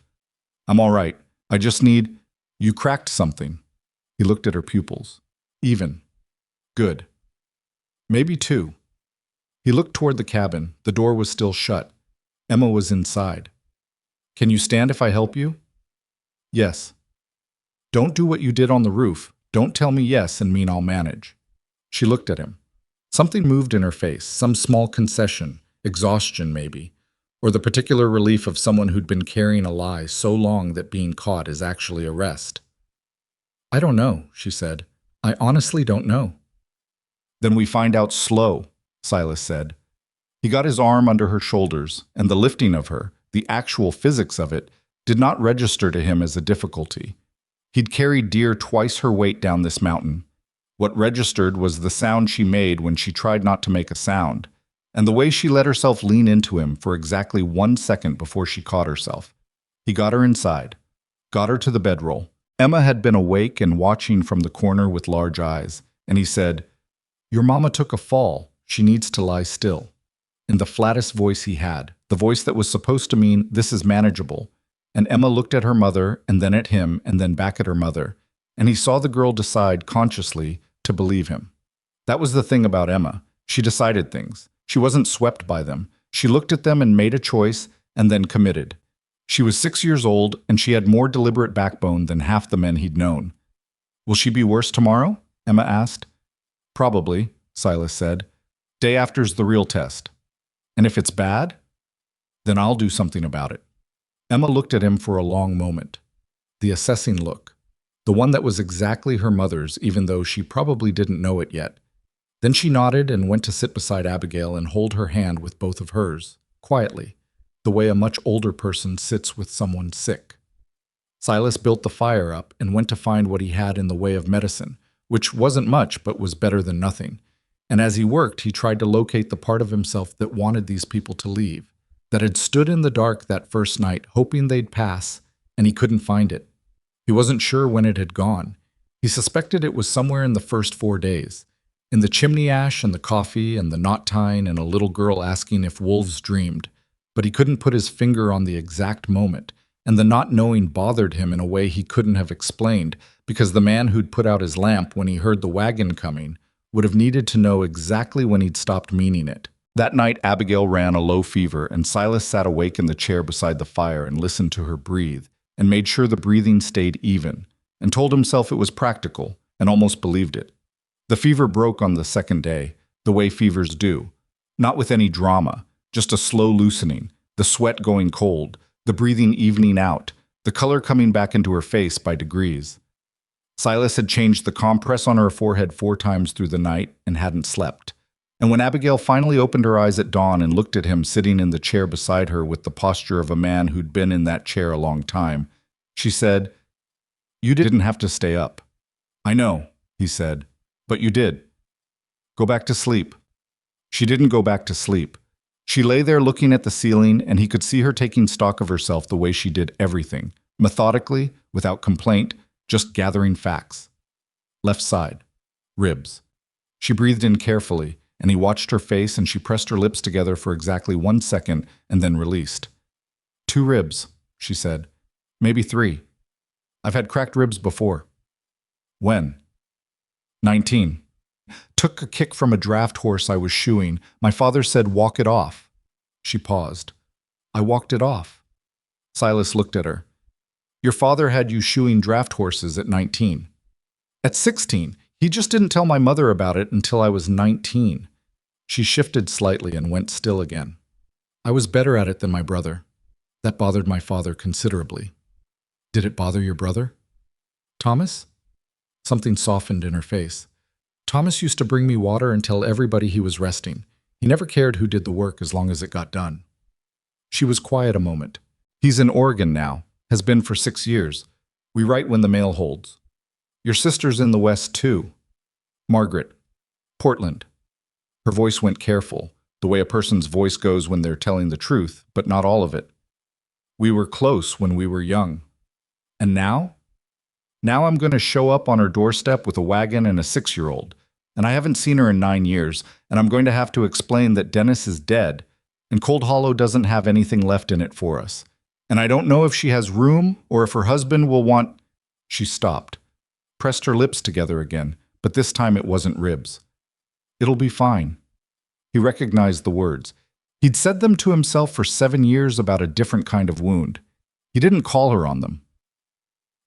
I'm all right. I just need... You cracked something. He looked at her pupils. Even. Good. Maybe two. He looked toward the cabin. The door was still shut. Emma was inside. Can you stand if I help you? Yes. Don't do what you did on the roof. Don't tell me yes and mean I'll manage. She looked at him. Something moved in her face, some small concession, exhaustion maybe, or the particular relief of someone who'd been carrying a lie so long that being caught is actually a rest. I don't know, she said. I honestly don't know. Then we find out slow, Silas said. He got his arm under her shoulders, and the lifting of her, the actual physics of it, did not register to him as a difficulty. He'd carried deer twice her weight down this mountain. What registered was the sound she made when she tried not to make a sound, and the way she let herself lean into him for exactly 1 second before she caught herself. He got her inside, got her to the bedroll. Emma had been awake and watching from the corner with large eyes, and he said, Your mama took a fall. She needs to lie still. In the flattest voice he had, the voice that was supposed to mean, this is manageable. And Emma looked at her mother, and then at him, and then back at her mother, and he saw the girl decide consciously to believe him. That was the thing about Emma. She decided things. She wasn't swept by them. She looked at them and made a choice, and then committed. She was 6 years old, and she had more deliberate backbone than half the men he'd known. Will she be worse tomorrow? Emma asked. Probably, Silas said. Day after's the real test. And if it's bad? Then I'll do something about it. Emma looked at him for a long moment. The assessing look. The one that was exactly her mother's, even though she probably didn't know it yet. Then she nodded and went to sit beside Abigail and hold her hand with both of hers, quietly, the way a much older person sits with someone sick. Silas built the fire up and went to find what he had in the way of medicine, which wasn't much but was better than nothing. And as he worked, he tried to locate the part of himself that wanted these people to leave, that had stood in the dark that first night, hoping they'd pass, and he couldn't find it. He wasn't sure when it had gone. He suspected it was somewhere in the first 4 days, in the chimney ash and the coffee and the knot tying and a little girl asking if wolves dreamed, but he couldn't put his finger on the exact moment, and the not knowing bothered him in a way he couldn't have explained, because the man who'd put out his lamp when he heard the wagon coming would have needed to know exactly when he'd stopped meaning it. That night, Abigail ran a low fever, and Silas sat awake in the chair beside the fire and listened to her breathe, and made sure the breathing stayed even, and told himself it was practical, and almost believed it. The fever broke on the second day, the way fevers do, not with any drama, just a slow loosening, the sweat going cold, the breathing evening out, the color coming back into her face by degrees. Silas had changed the compress on her forehead 4 times through the night and hadn't slept. And when Abigail finally opened her eyes at dawn and looked at him sitting in the chair beside her with the posture of a man who'd been in that chair a long time, she said, You didn't have to stay up. I know, he said, but you did. Go back to sleep. She didn't go back to sleep. She lay there looking at the ceiling, and he could see her taking stock of herself the way she did everything, methodically, without complaint, just gathering facts. Left side. Ribs. She breathed in carefully, and he watched her face, and she pressed her lips together for exactly 1 second and then released. 2 ribs, she said. Maybe 3. I've had cracked ribs before. When? 19. Took a kick from a draft horse I was shoeing. My father said, walk it off. She paused. I walked it off. Silas looked at her. Your father had you shoeing draft horses at 19. At 16. He just didn't tell my mother about it until I was 19. She shifted slightly and went still again. I was better at it than my brother. That bothered my father considerably. Did it bother your brother? Thomas? Something softened in her face. Thomas used to bring me water and tell everybody he was resting. He never cared who did the work as long as it got done. She was quiet a moment. He's in Oregon now, has been for 6 years. We write when the mail holds. Your sister's in the West, too. Margaret. Portland. Her voice went careful, the way a person's voice goes when they're telling the truth, but not all of it. We were close when we were young. And now? Now I'm going to show up on her doorstep with a wagon and a 6-year-old, and I haven't seen her in 9 years, and I'm going to have to explain that Dennis is dead, and Cold Hollow doesn't have anything left in it for us. And I don't know if she has room or if her husband will want... She stopped, pressed her lips together again, but this time it wasn't ribs. It'll be fine. He recognized the words. He'd said them to himself for 7 years about a different kind of wound. He didn't call her on them.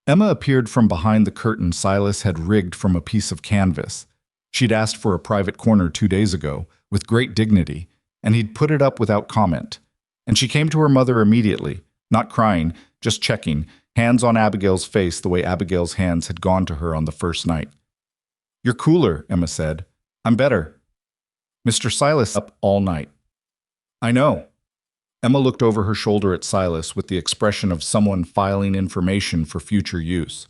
Emma appeared from behind the curtain Silas had rigged from a piece of canvas. She'd asked for a private corner 2 days ago, with great dignity, and he'd put it up without comment. And she came to her mother immediately, not crying, just checking, hands on Abigail's face the way Abigail's hands had gone to her on the first night. "You're cooler," Emma said. "I'm better. Mr. Silas up all night." "I know." Emma looked over her shoulder at Silas with the expression of someone filing information for future use.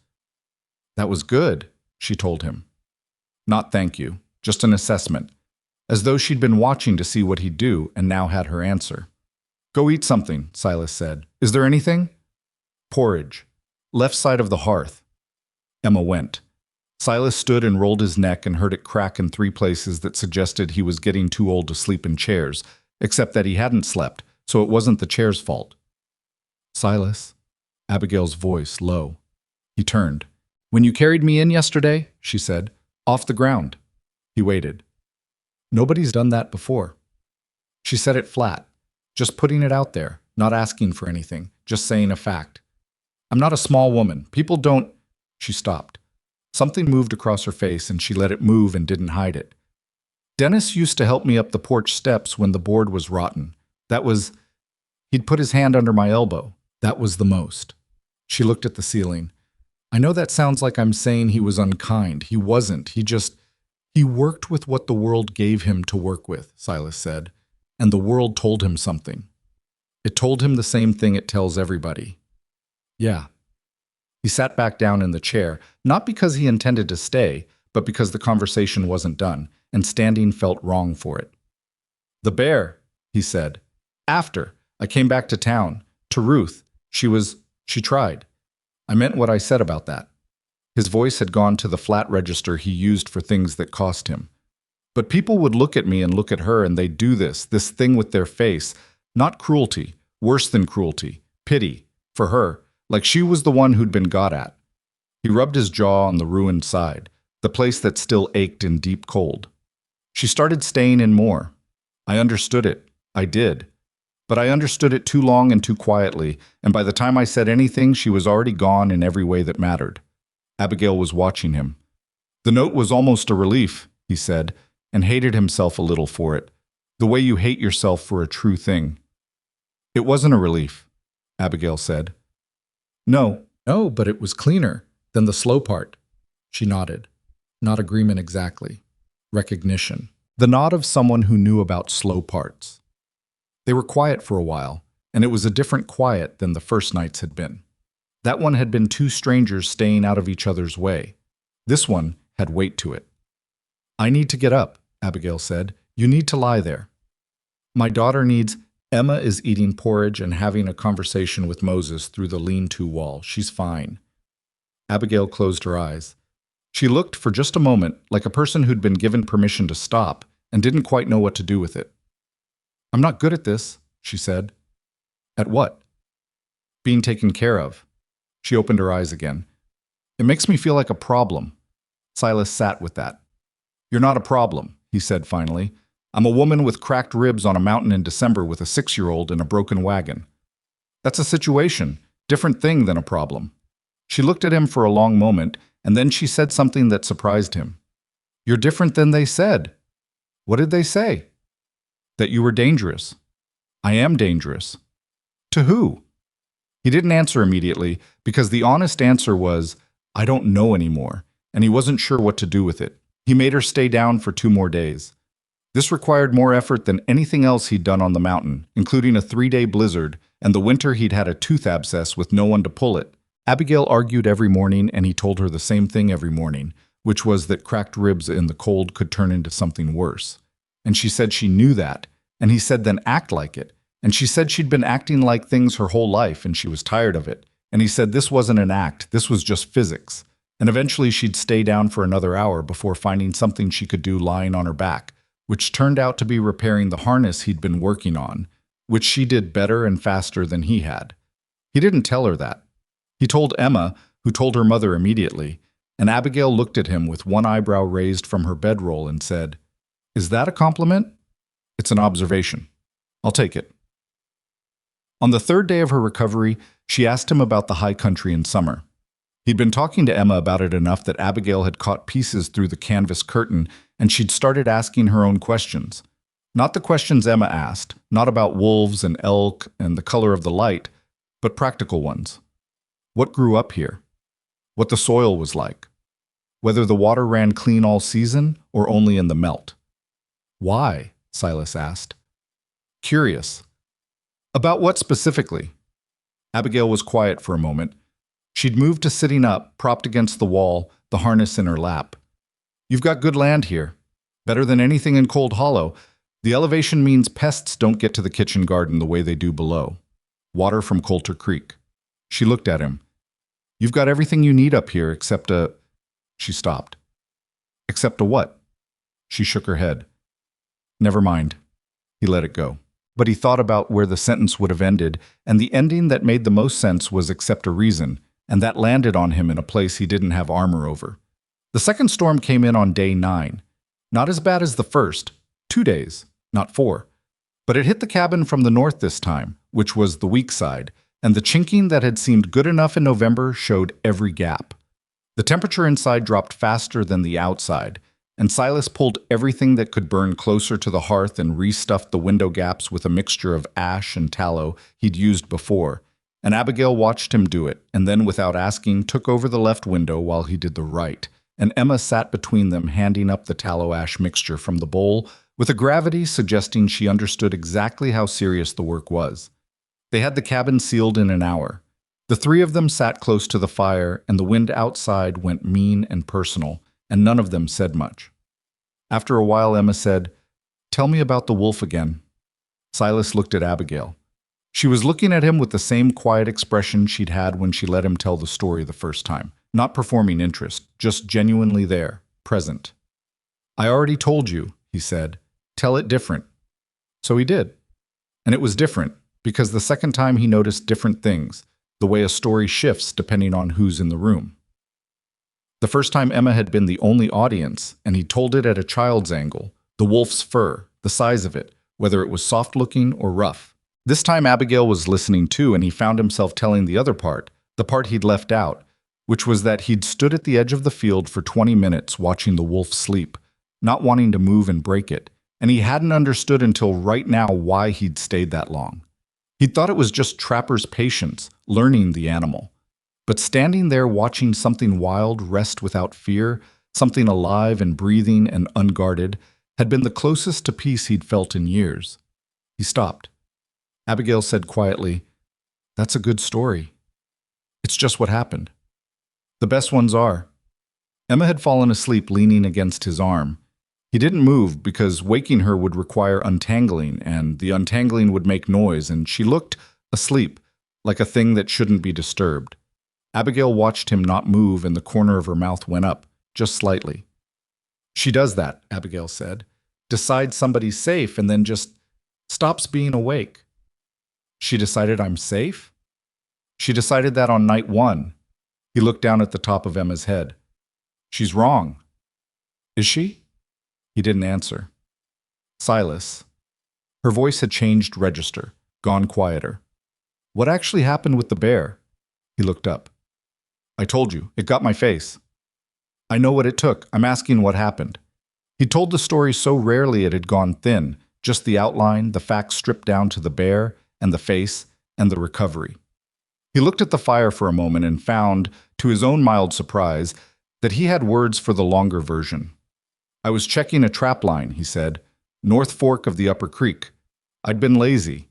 "That was good," she told him. "Not thank you, just an assessment," as though she'd been watching to see what he'd do and now had her answer. "Go eat something," Silas said. "Is there anything?" "Porridge. Left side of the hearth." Emma went. Silas stood and rolled his neck and heard it crack in 3 places that suggested he was getting too old to sleep in chairs, except that he hadn't slept, so it wasn't the chair's fault. "Silas," Abigail's voice low. He turned. "When you carried me in yesterday," she said, "off the ground." He waited. "Nobody's done that before." She said it flat, just putting it out there, not asking for anything, just saying a fact. "I'm not a small woman. People don't—" She stopped. Something moved across her face and she let it move and didn't hide it. "Dennis used to help me up the porch steps when the board was rotten. That was... He'd put his hand under my elbow. That was the most." She looked at the ceiling. "I know that sounds like I'm saying he was unkind. He wasn't. He worked with what the world gave him to work with," Silas said. "And the world told him something. It told him the same thing it tells everybody." "Yeah." He sat back down in the chair, not because he intended to stay, but because the conversation wasn't done, and standing felt wrong for it. "The bear," he said. "After. I came back to town. To Ruth. She tried. I meant what I said about that." His voice had gone to the flat register he used for things that cost him. "But people would look at me and look at her and they'd do this thing with their face. Not cruelty. Worse than cruelty. Pity. For her. Like she was the one who'd been got at." He rubbed his jaw on the ruined side, the place that still ached in deep cold. "She started staying in more. I understood it. I did. But I understood it too long and too quietly, and by the time I said anything, she was already gone in every way that mattered." Abigail was watching him. "The note was almost a relief," he said, and hated himself a little for it, the way you hate yourself for a true thing. "It wasn't a relief," Abigail said. No, but it was cleaner than the slow part." She nodded. Not agreement exactly. Recognition. The nod of someone who knew about slow parts. They were quiet for a while, and it was a different quiet than the first nights had been. That one had been 2 strangers staying out of each other's way. This one had weight to it. "I need to get up," Abigail said. "You need to lie there." "My daughter needs..." Emma is eating porridge and having a conversation with Moses through the lean-to wall. She's fine. Abigail closed her eyes. She looked for just a moment like a person who'd been given permission to stop and didn't quite know what to do with it. "I'm not good at this," she said. "At what?" "Being taken care of." She opened her eyes again. "It makes me feel like a problem." Silas sat with that. "You're not a problem," he said finally. "I'm a woman with cracked ribs on a mountain in December with a 6-year-old in a broken wagon. That's a situation, different thing than a problem." She looked at him for a long moment, and then she said something that surprised him. "You're different than they said." "What did they say?" "That you were dangerous." "I am dangerous." "To who?" He didn't answer immediately, because the honest answer was, "I don't know anymore," and he wasn't sure what to do with it. He made her stay down for 2 more days. This required more effort than anything else he'd done on the mountain, including a 3-day blizzard, and the winter he'd had a tooth abscess with no one to pull it. Abigail argued every morning, and he told her the same thing every morning. which was that cracked ribs in the cold could turn into something worse. And she said she knew that, and he said then act like it. And she said she'd been acting like things her whole life and she was tired of it. And he said this wasn't an act, this was just physics. And eventually she'd stay down for another hour before finding something she could do lying on her back, which turned out to be repairing the harness he'd been working on, which she did better and faster than he had. He didn't tell her that. He told Emma, who told her mother immediately, and Abigail looked at him with one eyebrow raised from her bedroll and said, "Is that a compliment?" "It's an observation. I'll take it." On the third day of her recovery, she asked him about the high country in summer. He'd been talking to Emma about it enough that Abigail had caught pieces through the canvas curtain, and she'd started asking her own questions. Not the questions Emma asked, not about wolves and elk and the color of the light, but practical ones. What grew up here? What the soil was like? Whether the water ran clean all season or only in the melt? "Why?" Silas asked. "Curious." "About what specifically?" Abigail was quiet for a moment. She'd moved to sitting up, propped against the wall, the harness in her lap. "You've got good land here. Better than anything in Cold Hollow. The elevation means pests don't get to the kitchen garden the way they do below. Water from Coulter Creek." She looked at him. "You've got everything you need up here except a—" She stopped. "Except a what?" She shook her head. "Never mind." He let it go. But he thought about where the sentence would have ended, and the ending that made the most sense was "except a reason," and that landed on him in a place he didn't have armor over. The second storm came in on day 9. Not as bad as the first. 2 days, not 4. But it hit the cabin from the north this time, which was the weak side, and the chinking that had seemed good enough in November showed every gap. The temperature inside dropped faster than the outside, and Silas pulled everything that could burn closer to the hearth and restuffed the window gaps with a mixture of ash and tallow he'd used before. And Abigail watched him do it, and then without asking took over the left window while he did the right, and Emma sat between them handing up the tallow ash mixture from the bowl with a gravity suggesting she understood exactly how serious the work was. They had the cabin sealed in an hour. The 3 of them sat close to the fire, and the wind outside went mean and personal, and none of them said much. After a while, Emma said, "Tell me about the wolf again." Silas looked at Abigail. She was looking at him with the same quiet expression she'd had when she let him tell the story the first time. Not performing interest, just genuinely there, present. "I already told you," he said. "Tell it different." So he did. And it was different, because the second time he noticed different things, the way a story shifts depending on who's in the room. The first time Emma had been the only audience, and he told it at a child's angle, the wolf's fur, the size of it, whether it was soft-looking or rough. This time Abigail was listening too, and he found himself telling the other part, the part he'd left out, which was that he'd stood at the edge of the field for 20 minutes watching the wolf sleep, not wanting to move and break it, and he hadn't understood until right now why he'd stayed that long. He'd thought it was just trapper's patience, learning the animal. But standing there watching something wild rest without fear, something alive and breathing and unguarded, had been the closest to peace he'd felt in years. He stopped. Abigail said quietly, "That's a good story. It's just what happened. The best ones are." Emma had fallen asleep leaning against his arm. He didn't move because waking her would require untangling, and the untangling would make noise, and she looked asleep, like a thing that shouldn't be disturbed. Abigail watched him not move, and the corner of her mouth went up, just slightly. "She does that," Abigail said. "Decides somebody's safe and then just stops being awake." "She decided I'm safe?" "She decided that on night 1. He looked down at the top of Emma's head. "She's wrong." "Is she?" He didn't answer. "Silas." Her voice had changed register, gone quieter. "What actually happened with the bear?" He looked up. "I told you, it got my face." "I know what it took. I'm asking what happened." He told the story so rarely it had gone thin, just the outline, the facts stripped down to the bear, and the face, and the recovery. He looked at the fire for a moment and found, to his own mild surprise, that he had words for the longer version. "I was checking a trap line," he said. "North Fork of the Upper Creek. I'd been lazy.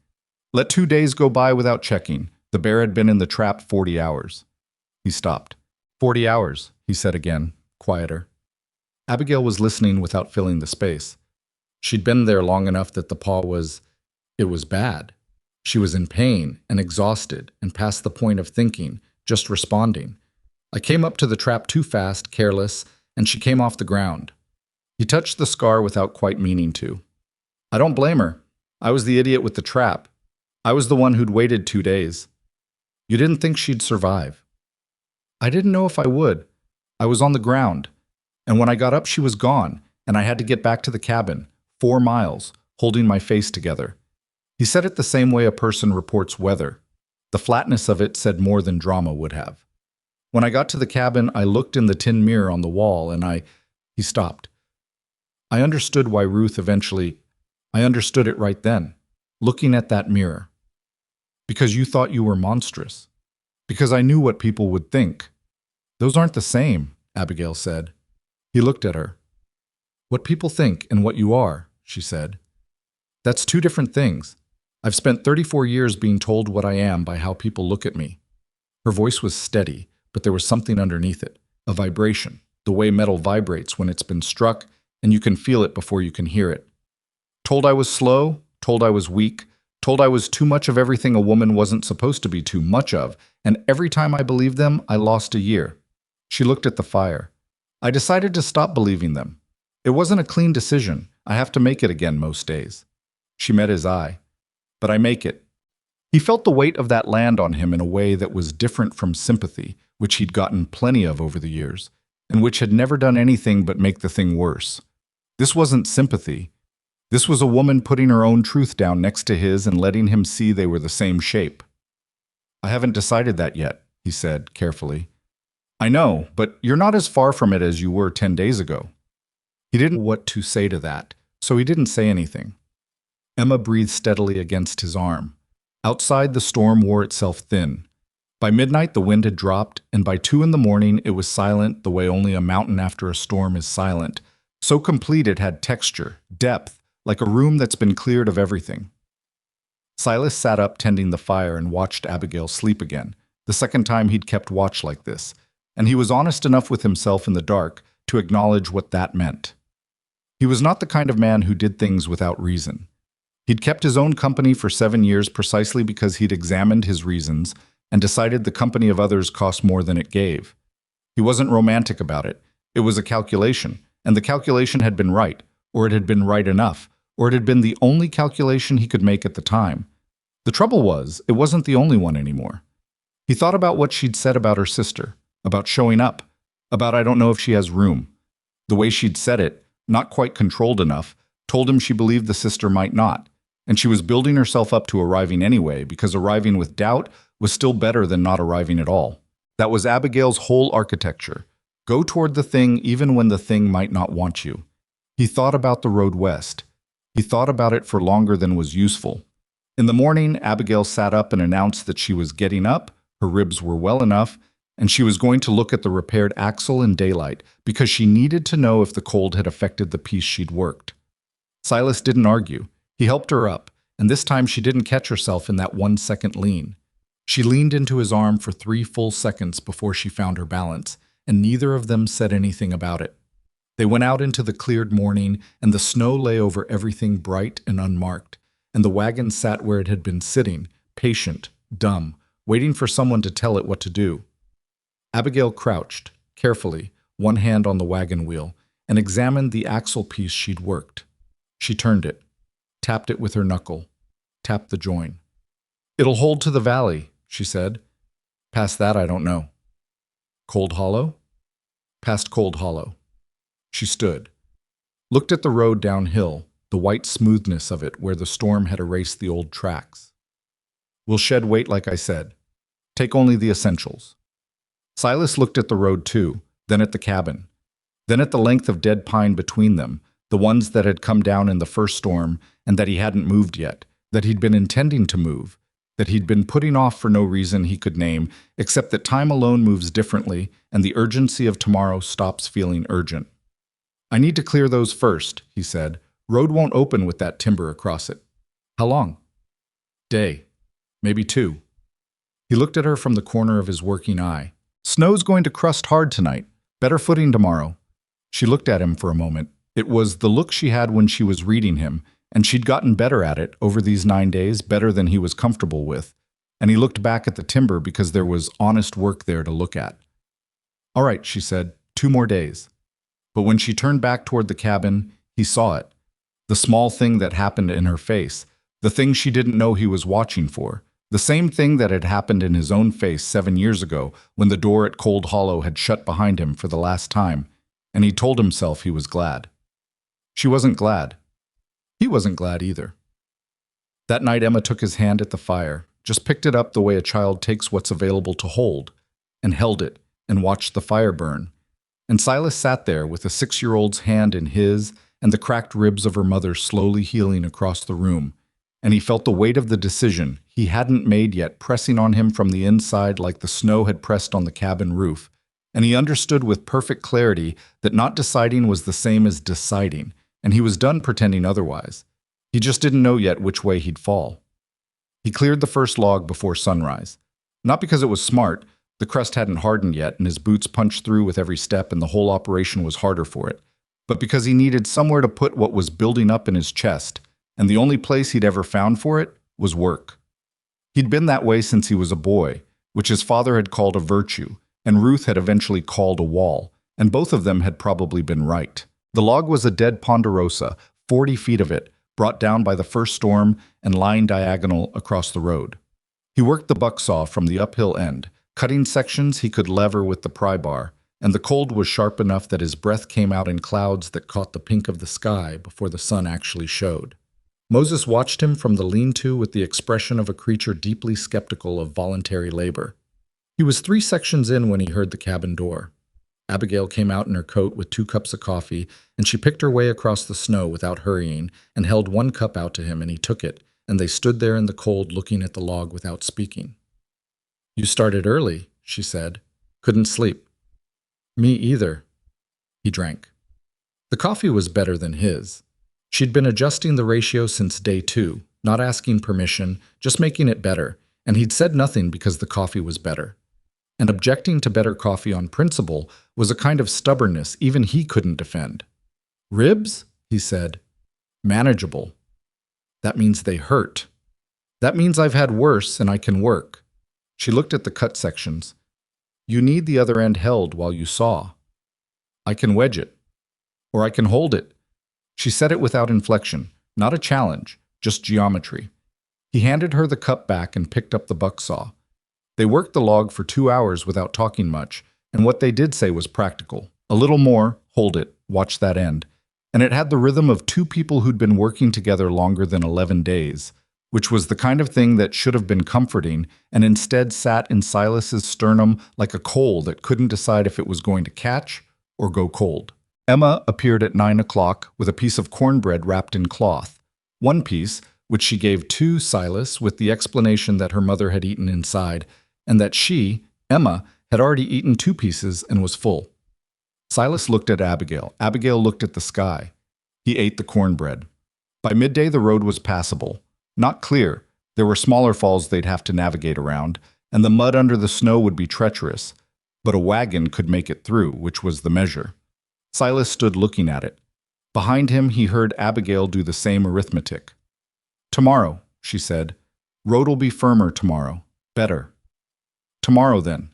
Let 2 days go by without checking. The bear had been in the trap 40 hours. He stopped. 40 hours, he said again, quieter. Abigail was listening without filling the space. She'd been there long enough that it was bad. She was in pain and exhausted and past the point of thinking, just responding. I came up to the trap too fast, careless, and she came off the ground. He touched the scar without quite meaning to. I don't blame her. I was the idiot with the trap. I was the one who'd waited 2 days. You didn't think she'd survive. I didn't know if I would. I was on the ground, and when I got up she was gone, and I had to get back to the cabin, 4 miles, holding my face together. He said it the same way a person reports weather. The flatness of it said more than drama would have. When I got to the cabin, I looked in the tin mirror on the wall, and He stopped. I understood why I understood it right then, looking at that mirror. Because you thought you were monstrous. Because I knew what people would think. Those aren't the same, Abigail said. He looked at her. What people think and what you are, she said. That's 2 different things. I've spent 34 years being told what I am by how people look at me. Her voice was steady, but there was something underneath it, a vibration, the way metal vibrates when it's been struck, and you can feel it before you can hear it. Told I was slow, told I was weak, told I was too much of everything a woman wasn't supposed to be too much of, and every time I believed them, I lost a year. She looked at the fire. I decided to stop believing them. It wasn't a clean decision. I have to make it again most days. She met his eye. But I make it. He felt the weight of that land on him in a way that was different from sympathy, which he'd gotten plenty of over the years, and which had never done anything but make the thing worse. This wasn't sympathy. This was a woman putting her own truth down next to his and letting him see they were the same shape. I haven't decided that yet, he said, carefully. I know, but you're not as far from it as you were 10 days ago. He didn't know what to say to that, so he didn't say anything. Emma breathed steadily against his arm. Outside, the storm wore itself thin. By midnight, the wind had dropped, and by 2 in the morning, it was silent the way only a mountain after a storm is silent. So complete it had texture, depth, like a room that's been cleared of everything. Silas sat up tending the fire and watched Abigail sleep again, the second time he'd kept watch like this, and he was honest enough with himself in the dark to acknowledge what that meant. He was not the kind of man who did things without reason. He'd kept his own company for 7 years precisely because he'd examined his reasons and decided the company of others cost more than it gave. He wasn't romantic about it. It was a calculation, and the calculation had been right, or it had been right enough, or it had been the only calculation he could make at the time. The trouble was, it wasn't the only one anymore. He thought about what she'd said about her sister, about showing up, about I don't know if she has room. The way she'd said it, not quite controlled enough, told him she believed the sister might not, and she was building herself up to arriving anyway, because arriving with doubt was still better than not arriving at all. That was Abigail's whole architecture. Go toward the thing even when the thing might not want you. He thought about the road west. He thought about it for longer than was useful. In the morning, Abigail sat up and announced that she was getting up, her ribs were well enough, and she was going to look at the repaired axle in daylight because she needed to know if the cold had affected the piece she'd worked. Silas didn't argue. He helped her up, and this time she didn't catch herself in that 1-second lean. She leaned into his arm for 3 full seconds before she found her balance, and neither of them said anything about it. They went out into the cleared morning, and the snow lay over everything bright and unmarked, and the wagon sat where it had been sitting, patient, dumb, waiting for someone to tell it what to do. Abigail crouched, carefully, one hand on the wagon wheel, and examined the axle piece she'd worked. She turned it, tapped it with her knuckle, tapped the join. "It'll hold to the valley," she said. "Past that, I don't know." "Cold Hollow?" "Past Cold Hollow." She stood, looked at the road downhill, the white smoothness of it where the storm had erased the old tracks. "We'll shed weight like I said. Take only the essentials." Silas looked at the road too, then at the cabin, then at the length of dead pine between them, the ones that had come down in the first storm and that he hadn't moved yet, that he'd been intending to move, that he'd been putting off for no reason he could name, except that time alone moves differently and the urgency of tomorrow stops feeling urgent. "I need to clear those first," he said. "Road won't open with that timber across it." "How long?" "Day. Maybe 2. He looked at her from the corner of his working eye. "Snow's going to crust hard tonight. Better footing tomorrow." She looked at him for a moment. It was the look she had when she was reading him, and she'd gotten better at it over these 9 days, better than he was comfortable with. And he looked back at the timber because there was honest work there to look at. "All right," she said, "2 more days." But when she turned back toward the cabin, he saw it. The small thing that happened in her face, the thing she didn't know he was watching for, the same thing that had happened in his own face 7 years ago when the door at Cold Hollow had shut behind him for the last time, and he told himself he was glad. She wasn't glad. He wasn't glad either. That night Emma took his hand at the fire, just picked it up the way a child takes what's available to hold, and held it, and watched the fire burn. And Silas sat there with a 6-year-old's hand in his and the cracked ribs of her mother slowly healing across the room, and he felt the weight of the decision he hadn't made yet pressing on him from the inside like the snow had pressed on the cabin roof, and he understood with perfect clarity that not deciding was the same as deciding, and he was done pretending otherwise. He just didn't know yet which way he'd fall. He cleared the first log before sunrise. Not because it was smart, the crust hadn't hardened yet and his boots punched through with every step and the whole operation was harder for it, but because he needed somewhere to put what was building up in his chest, and the only place he'd ever found for it was work. He'd been that way since he was a boy, which his father had called a virtue, and Ruth had eventually called a wall, and both of them had probably been right. The log was a dead ponderosa, 40 feet of it, brought down by the first storm and lying diagonal across the road. He worked the bucksaw from the uphill end, cutting sections he could lever with the pry bar, and the cold was sharp enough that his breath came out in clouds that caught the pink of the sky before the sun actually showed. Moses watched him from the lean-to with the expression of a creature deeply skeptical of voluntary labor. He was 3 sections in when he heard the cabin door. Abigail came out in her coat with 2 cups of coffee, and she picked her way across the snow without hurrying and held 1 cup out to him, and he took it, and they stood there in the cold looking at the log without speaking. "You started early," she said. "Couldn't sleep." "Me either." He drank. The coffee was better than his. She'd been adjusting the ratio since day 2, not asking permission, just making it better, and he'd said nothing because the coffee was better. And objecting to better coffee on principle was a kind of stubbornness even he couldn't defend. "Ribs?" he said. "Manageable. That means they hurt. That means I've had worse and I can work." She looked at the cut sections. "You need the other end held while you saw." "I can wedge it. Or I can hold it." She said it without inflection, not a challenge, just geometry. He handed her the cup back and picked up the bucksaw. They worked the log for 2 hours without talking much, and what they did say was practical. A little more, hold it, watch that end. And it had the rhythm of 2 people who'd been working together longer than 11 days, which was the kind of thing that should have been comforting and instead sat in Silas's sternum like a coal that couldn't decide if it was going to catch or go cold. Emma appeared at 9 o'clock with a piece of cornbread wrapped in cloth. 1 piece, which she gave to Silas with the explanation that her mother had eaten inside, and that she, Emma, had already eaten 2 pieces and was full. Silas looked at Abigail. Abigail looked at the sky. He ate the cornbread. By midday the road was passable. Not clear. There were smaller falls they'd have to navigate around, and the mud under the snow would be treacherous. But a wagon could make it through, which was the measure. Silas stood looking at it. Behind him he heard Abigail do the same arithmetic. "Tomorrow," she said. "Road'll be firmer tomorrow. Better." "Tomorrow, then."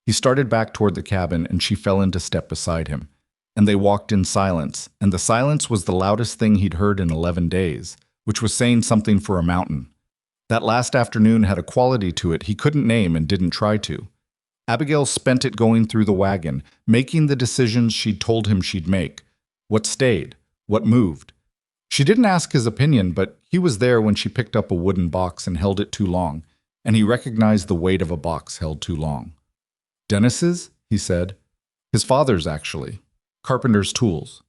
He started back toward the cabin, and she fell into step beside him. And they walked in silence, and the silence was the loudest thing he'd heard in 11 days, which was saying something for a mountain. That last afternoon had a quality to it he couldn't name and didn't try to. Abigail spent it going through the wagon, making the decisions she'd told him she'd make. What stayed? What moved? She didn't ask his opinion, but he was there when she picked up a wooden box and held it too long, and he recognized the weight of a box held too long. "Dennis's?" he said. "His father's, actually. Carpenter's tools.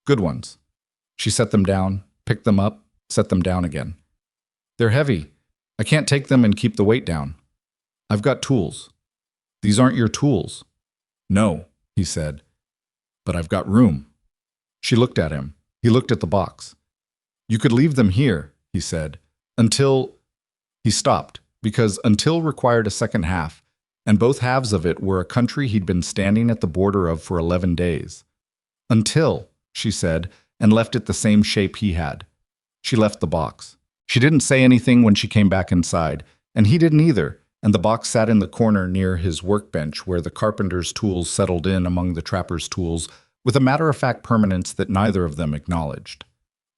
Good ones." She set them down, picked them up, set them down again. "They're heavy. I can't take them and keep the weight down. I've got tools." "These aren't your tools." "No," he said. "But I've got room." She looked at him. He looked at the box. "You could leave them here," he said, "until—" He stopped, because until required a second half, and both halves of it were a country he'd been standing at the border of for 11 days. Until, she said, and left it the same shape he had. She left the box. She didn't say anything when she came back inside, and he didn't either, and the box sat in the corner near his workbench where the carpenter's tools settled in among the trapper's tools with a matter-of-fact permanence that neither of them acknowledged.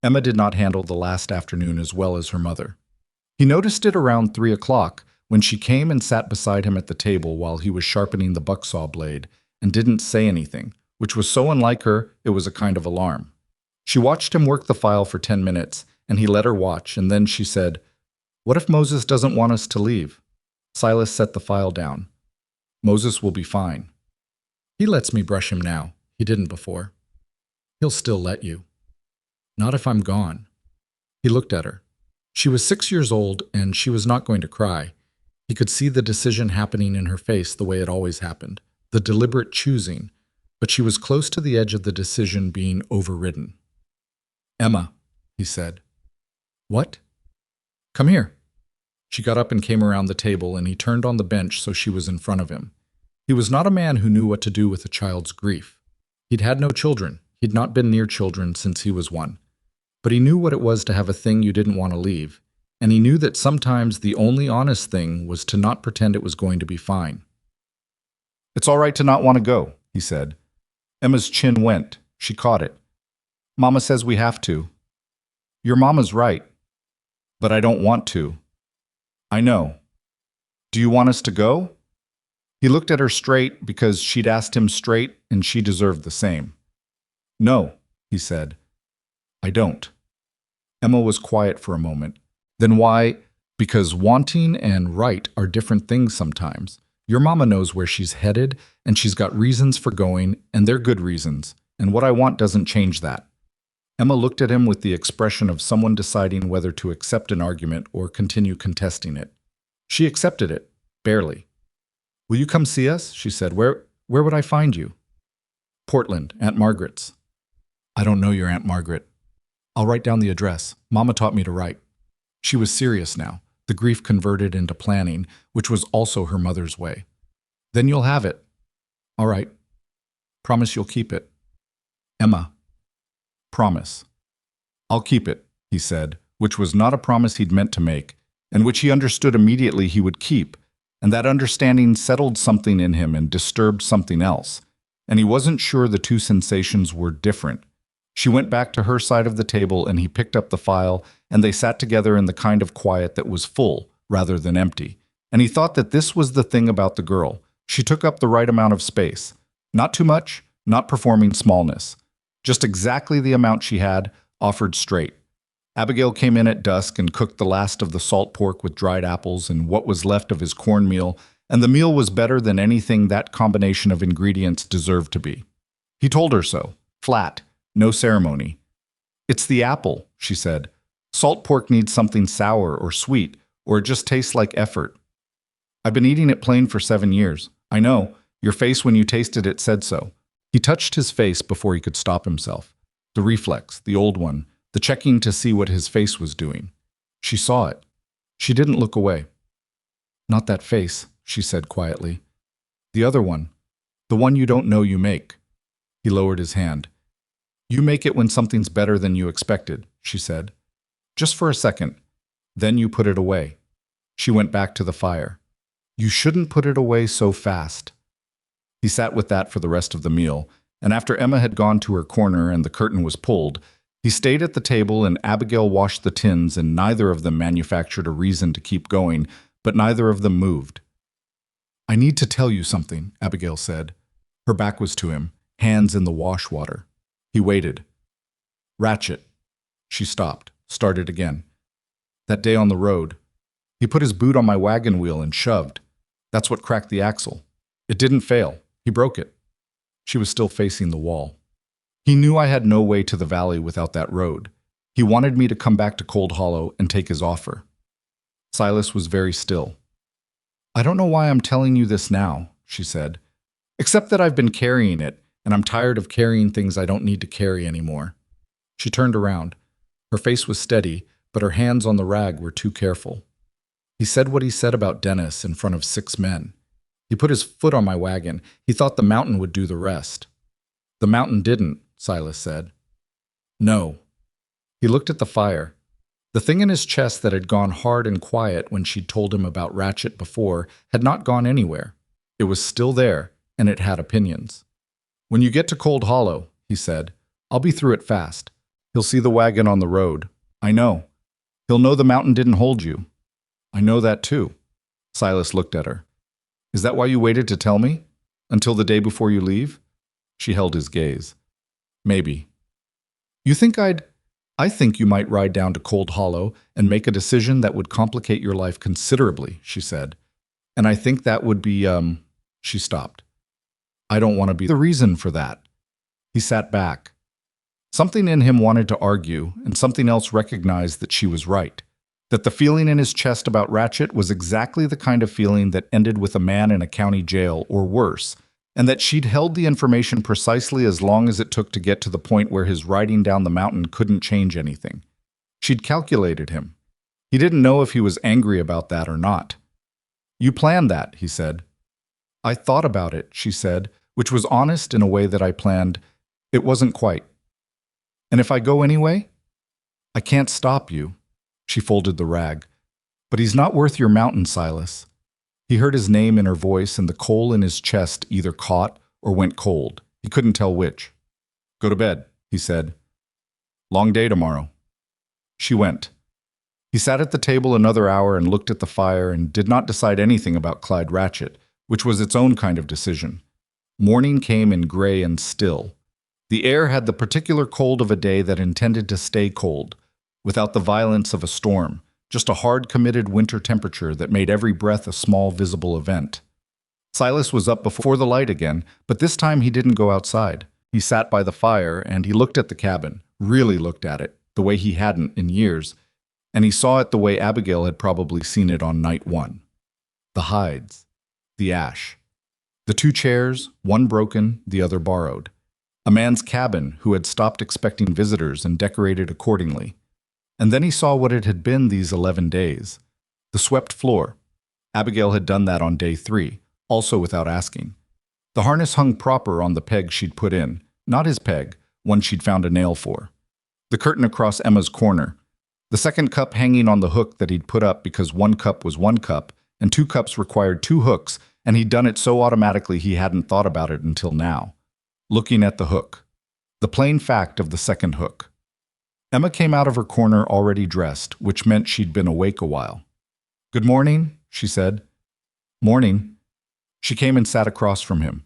Emma did not handle the last afternoon as well as her mother. He noticed it around 3 o'clock when she came and sat beside him at the table while he was sharpening the bucksaw blade and didn't say anything, which was so unlike her it was a kind of alarm. She watched him work the file for 10 minutes, and he let her watch, and then she said, "What if Moses doesn't want us to leave?" Silas set the file down. "Moses will be fine. He lets me brush him now. He didn't before. He'll still let you. Not if I'm gone." He looked at her. She was 6 years old, and she was not going to cry. He could see the decision happening in her face the way it always happened, the deliberate choosing, but she was close to the edge of the decision being overridden. "Emma," he said. "What?" "Come here." She got up and came around the table, and he turned on the bench so she was in front of him. He was not a man who knew what to do with a child's grief. He'd had no children. He'd not been near children since he was 1. But he knew what it was to have a thing you didn't want to leave, and he knew that sometimes the only honest thing was to not pretend it was going to be fine. "It's all right to not want to go," he said. Emma's chin went. She caught it. "Mama says we have to." "Your mama's right. But I don't want to." "I know. Do you want us to go?" He looked at her straight because she'd asked him straight and she deserved the same. "No," he said. "I don't." Emma was quiet for a moment. "Then why?" "Because wanting and right are different things sometimes. Your mama knows where she's headed, and she's got reasons for going, and they're good reasons, and what I want doesn't change that." Emma looked at him with the expression of someone deciding whether to accept an argument or continue contesting it. She accepted it, barely. "Will you come see us?" she said. Where would I find you?" "Portland, Aunt Margaret's." "I don't know your Aunt Margaret." "I'll write down the address. Mama taught me to write." She was serious now, the grief converted into planning, which was also her mother's way. "Then you'll have it." "All right. Promise you'll keep it." "Emma." "Promise." "I'll keep it," he said, which was not a promise he'd meant to make, and which he understood immediately he would keep, and that understanding settled something in him and disturbed something else, and he wasn't sure the two sensations were different. She went back to her side of the table and he picked up the file, and they sat together in the kind of quiet that was full rather than empty, and he thought that this was the thing about the girl. She took up the right amount of space. Not too much, not performing smallness. Just exactly the amount she had, offered straight. Abigail came in at dusk and cooked the last of the salt pork with dried apples and what was left of his cornmeal, and the meal was better than anything that combination of ingredients deserved to be. He told her so, flat, no ceremony. "It's the apple," she said. "Salt pork needs something sour or sweet, or it just tastes like effort. I've been eating it plain for 7 years. I know, your face when you tasted it said so." He touched his face before he could stop himself. The reflex, the old one, the checking to see what his face was doing. She saw it. She didn't look away. "Not that face," she said quietly. "The other one. The one you don't know you make." He lowered his hand. "You make it when something's better than you expected," she said. "Just for a second. Then you put it away." She went back to the fire. "You shouldn't put it away so fast." He sat with that for the rest of the meal, and after Emma had gone to her corner and the curtain was pulled, he stayed at the table and Abigail washed the tins, and neither of them manufactured a reason to keep going, but neither of them moved. "I need to tell you something," Abigail said. Her back was to him, hands in the wash water. He waited. "Ratchet." She stopped, started again. "That day on the road, he put his boot on my wagon wheel and shoved. That's what cracked the axle. It didn't fail. He broke it." She was still facing the wall. "He knew I had no way to the valley without that road. He wanted me to come back to Cold Hollow and take his offer." Silas was very still. "I don't know why I'm telling you this now," she said, "except that I've been carrying it, and I'm tired of carrying things I don't need to carry anymore." She turned around. Her face was steady, but her hands on the rag were too careful. "He said what he said about Dennis in front of 6 men. He put his foot on my wagon. He thought the mountain would do the rest." "The mountain didn't," Silas said. No. He looked at the fire. The thing in his chest that had gone hard and quiet when she'd told him about Ratchet before had not gone anywhere. It was still there, and it had opinions. When you get to Cold Hollow, he said, I'll be through it fast. He'll see the wagon on the road. I know. He'll know the mountain didn't hold you. I know that too. Silas looked at her. Is that why you waited to tell me? Until the day before you leave? She held his gaze. Maybe. You think I think you might ride down to Cold Hollow and make a decision that would complicate your life considerably, she said. And I think that would be, she stopped. I don't want to be the reason for that. He sat back. Something in him wanted to argue, and something else recognized that she was right. That the feeling in his chest about Ratchet was exactly the kind of feeling that ended with a man in a county jail, or worse, and that she'd held the information precisely as long as it took to get to the point where his riding down the mountain couldn't change anything. She'd calculated him. He didn't know if he was angry about that or not. You planned that, he said. I thought about it, she said, which was honest in a way that I planned. It wasn't quite. And if I go anyway? I can't stop you. She folded the rag. But he's not worth your mountain, Silas. He heard his name in her voice, and the coal in his chest either caught or went cold. He couldn't tell which. Go to bed, he said. Long day tomorrow. She went. He sat at the table another hour and looked at the fire and did not decide anything about Clyde Ratchet, which was its own kind of decision. Morning came in gray and still. The air had the particular cold of a day that intended to stay cold, without the violence of a storm. Just a hard, committed winter temperature that made every breath a small, visible event. Silas was up before the light again, but this time he didn't go outside. He sat by the fire, and he looked at the cabin, really looked at it, the way he hadn't in years, and he saw it the way Abigail had probably seen it on night one. The hides, the ash, the two chairs, one broken, the other borrowed. A man's cabin who had stopped expecting visitors and decorated accordingly. And then he saw what it had been these 11 days. The swept floor. Abigail had done that on day 3, also without asking. The harness hung proper on the peg she'd put in, not his peg, one she'd found a nail for. The curtain across Emma's corner. The second cup hanging on the hook that he'd put up because 1 cup was 1 cup, and 2 cups required 2 hooks, and he'd done it so automatically he hadn't thought about it until now. Looking at the hook. The plain fact of the second hook. Emma came out of her corner already dressed, which meant she'd been awake a while. Good morning, she said. Morning. She came and sat across from him.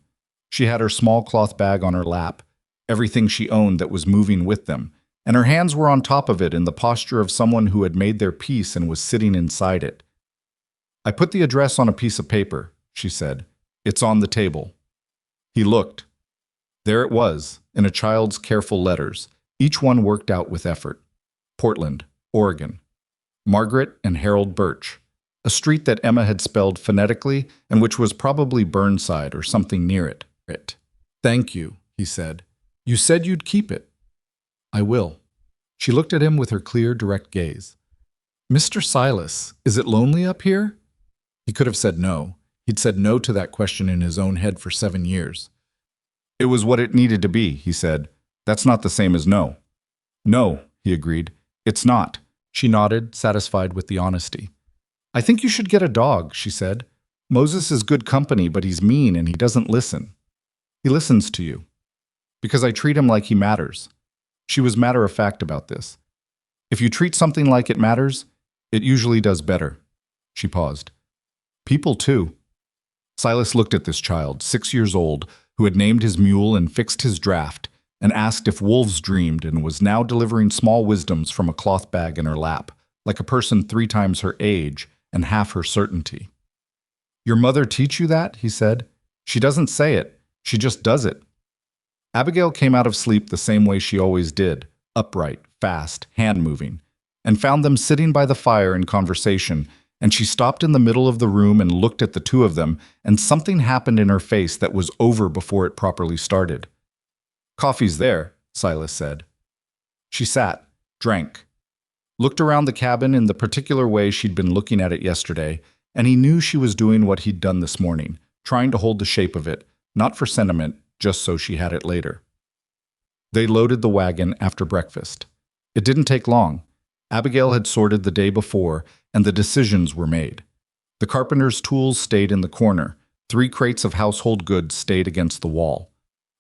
She had her small cloth bag on her lap, everything she owned that was moving with them, and her hands were on top of it in the posture of someone who had made their peace and was sitting inside it. I put the address on a piece of paper, she said. It's on the table. He looked. There it was, in a child's careful letters, each one worked out with effort. Portland, Oregon. Margaret and Harold Birch, a street that Emma had spelled phonetically and which was probably Burnside or something near it. Thank you, he said. You said you'd keep it. I will. She looked at him with her clear, direct gaze. Mr. Silas, is it lonely up here? He could have said no. He'd said no to that question in his own head for 7 years. It was what it needed to be, he said. That's not the same as no. No, he agreed. It's not. She nodded, satisfied with the honesty. I think you should get a dog, she said. Moses is good company, but he's mean and he doesn't listen. He listens to you. Because I treat him like he matters. She was matter-of-fact about this. If you treat something like it matters, it usually does better. She paused. People, too. Silas looked at this child, 6 years old, who had named his mule and fixed his draft, and asked if wolves dreamed and was now delivering small wisdoms from a cloth bag in her lap, like a person 3 times her age and half her certainty. Your mother teach you that? He said. She doesn't say it. She just does it. Abigail came out of sleep the same way she always did, upright, fast, hand-moving, and found them sitting by the fire in conversation, and she stopped in the middle of the room and looked at the two of them, and something happened in her face that was over before it properly started. Coffee's there, Silas said. She sat, drank, looked around the cabin in the particular way she'd been looking at it yesterday, and he knew she was doing what he'd done this morning, trying to hold the shape of it, not for sentiment, just so she had it later. They loaded the wagon after breakfast. It didn't take long. Abigail had sorted the day before, and the decisions were made. The carpenter's tools stayed in the corner. 3 crates of household goods stayed against the wall.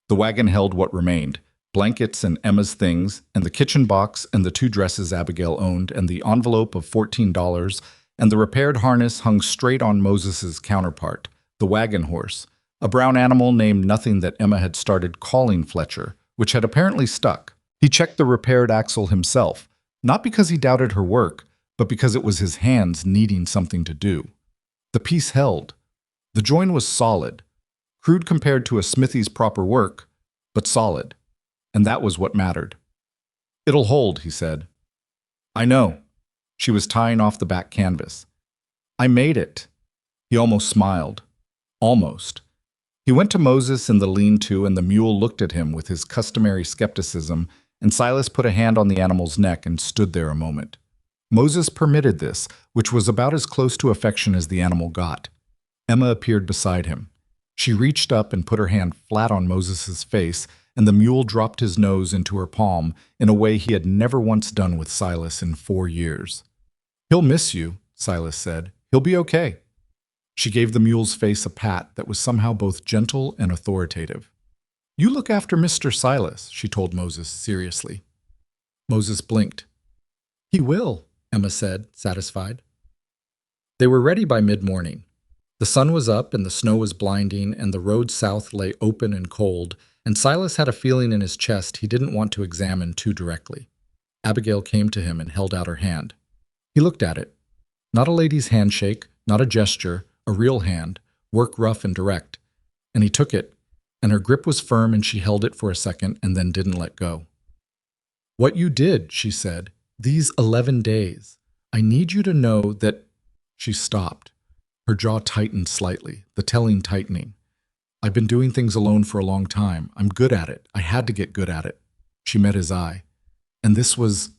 The wagon held what remained: blankets and Emma's things, and the kitchen box and the 2 dresses Abigail owned, and the envelope of $14, and the repaired harness hung straight on Moses's counterpart, the wagon horse, a brown animal named Nothing that Emma had started calling Fletcher, which had apparently stuck. He checked the repaired axle himself, not because he doubted her work, but because it was his hands needing something to do. The piece held. The join was solid, crude compared to a smithy's proper work, but solid. And that was what mattered. "It'll hold," he said. "I know." She was tying off the back canvas. "I made it." He almost smiled. Almost. He went to Moses in the lean-to, and the mule looked at him with his customary skepticism, and Silas put a hand on the animal's neck and stood there a moment. Moses permitted this, which was about as close to affection as the animal got. Emma appeared beside him. She reached up and put her hand flat on Moses's face, and the mule dropped his nose into her palm in a way he had never once done with Silas in 4 years. "He'll miss you," Silas said. "He'll be okay." She gave the mule's face a pat that was somehow both gentle and authoritative. "You look after Mr. Silas," she told Moses seriously. Moses blinked. "He will," Emma said, satisfied. They were ready by mid-morning. The sun was up and the snow was blinding, and the road south lay open and cold, and Silas had a feeling in his chest he didn't want to examine too directly. Abigail came to him and held out her hand. He looked at it. Not a lady's handshake, not a gesture, a real hand, work rough and direct. And he took it, and her grip was firm, and she held it for a second and then didn't let go. "What you did," she said, "these 11 days, I need you to know that—" She stopped. Her jaw tightened slightly, the telling tightening. "I've been doing things alone for a long time. I'm good at it. I had to get good at it." She met his eye. "And this was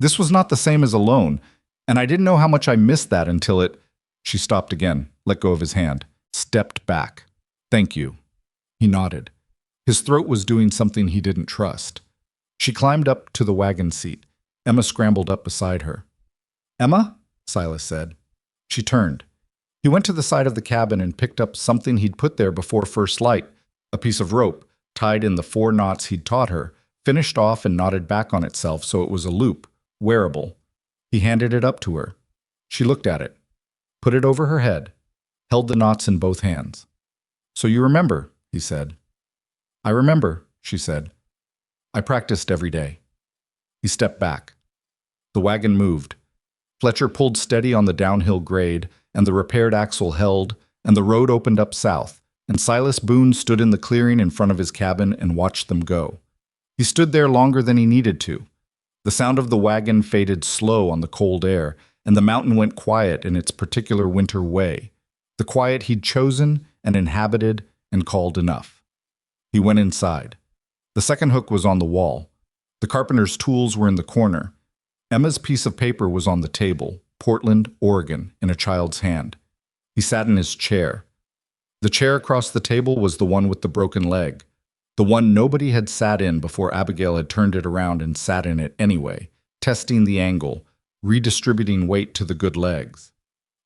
not the same as alone, and I didn't know how much I missed that until it—" She stopped again, let go of his hand, stepped back. "Thank you." He nodded. His throat was doing something he didn't trust. She climbed up to the wagon seat. Emma scrambled up beside her. "Emma?" Silas said. She turned. He went to the side of the cabin and picked up something he'd put there before first light, a piece of rope, tied in the 4 knots he'd taught her, finished off and knotted back on itself so it was a loop, wearable. He handed it up to her. She looked at it, put it over her head, held the knots in both hands. "So you remember," he said. "I remember," she said. "I practiced every day." He stepped back. The wagon moved. Fletcher pulled steady on the downhill grade, and the repaired axle held, and the road opened up south, and Silas Boone stood in the clearing in front of his cabin and watched them go. He stood there longer than he needed to. The sound of the wagon faded slow on the cold air, and the mountain went quiet in its particular winter way, the quiet he'd chosen and inhabited and called enough. He went inside. The second hook was on the wall. The carpenter's tools were in the corner. Emma's piece of paper was on the table, Portland, Oregon, in a child's hand. He sat in his chair. The chair across the table was the one with the broken leg, the one nobody had sat in before Abigail had turned it around and sat in it anyway, testing the angle, redistributing weight to the good legs.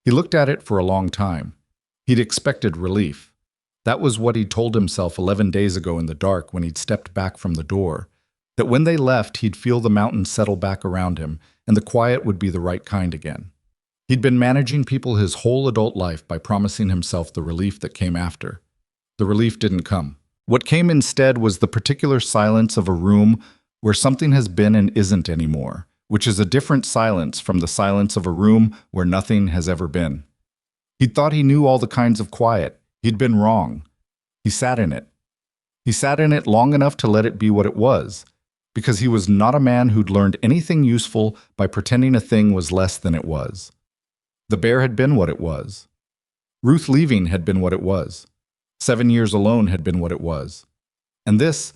He looked at it for a long time. He'd expected relief. That was what he'd told himself 11 days ago in the dark when he'd stepped back from the door, that when they left he'd feel the mountain settle back around him and the quiet would be the right kind again. He'd been managing people his whole adult life by promising himself the relief that came after. The relief didn't come. What came instead was the particular silence of a room where something has been and isn't anymore, which is a different silence from the silence of a room where nothing has ever been. He'd thought he knew all the kinds of quiet. He'd been wrong. He sat in it. He sat in it long enough to let it be what it was, because he was not a man who'd learned anything useful by pretending a thing was less than it was. The bear had been what it was. Ruth leaving had been what it was. 7 years alone had been what it was. And this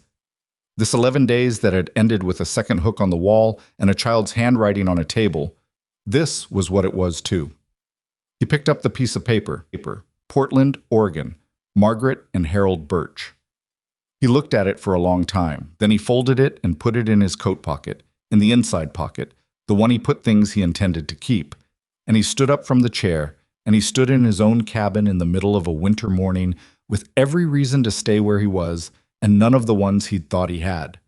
11 days that had ended with a second hook on the wall and a child's handwriting on a table, this was what it was too. He picked up the piece of paper, Portland, Oregon, Margaret and Harold Birch. He looked at it for a long time. Then he folded it and put it in his coat pocket, in the inside pocket, the one he put things he intended to keep. And he stood up from the chair, and he stood in his own cabin in the middle of a winter morning with every reason to stay where he was and none of the ones he'd thought he had.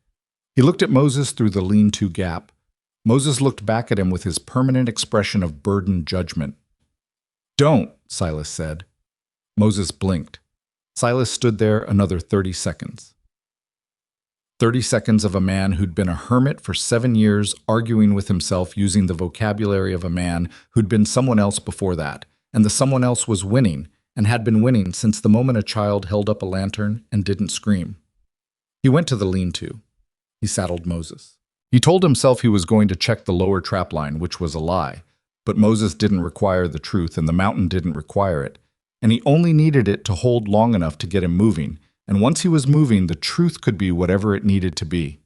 He looked at Moses through the lean-to gap. Moses looked back at him with his permanent expression of burdened judgment. "Don't," Silas said. Moses blinked. Silas stood there another 30 seconds. 30 seconds of a man who'd been a hermit for 7 years, arguing with himself using the vocabulary of a man who'd been someone else before that, and the someone else was winning, and had been winning since the moment a child held up a lantern and didn't scream. He went to the lean-to. He saddled Moses. He told himself he was going to check the lower trapline, which was a lie, but Moses didn't require the truth and the mountain didn't require it, and he only needed it to hold long enough to get him moving, and once he was moving, the truth could be whatever it needed to be.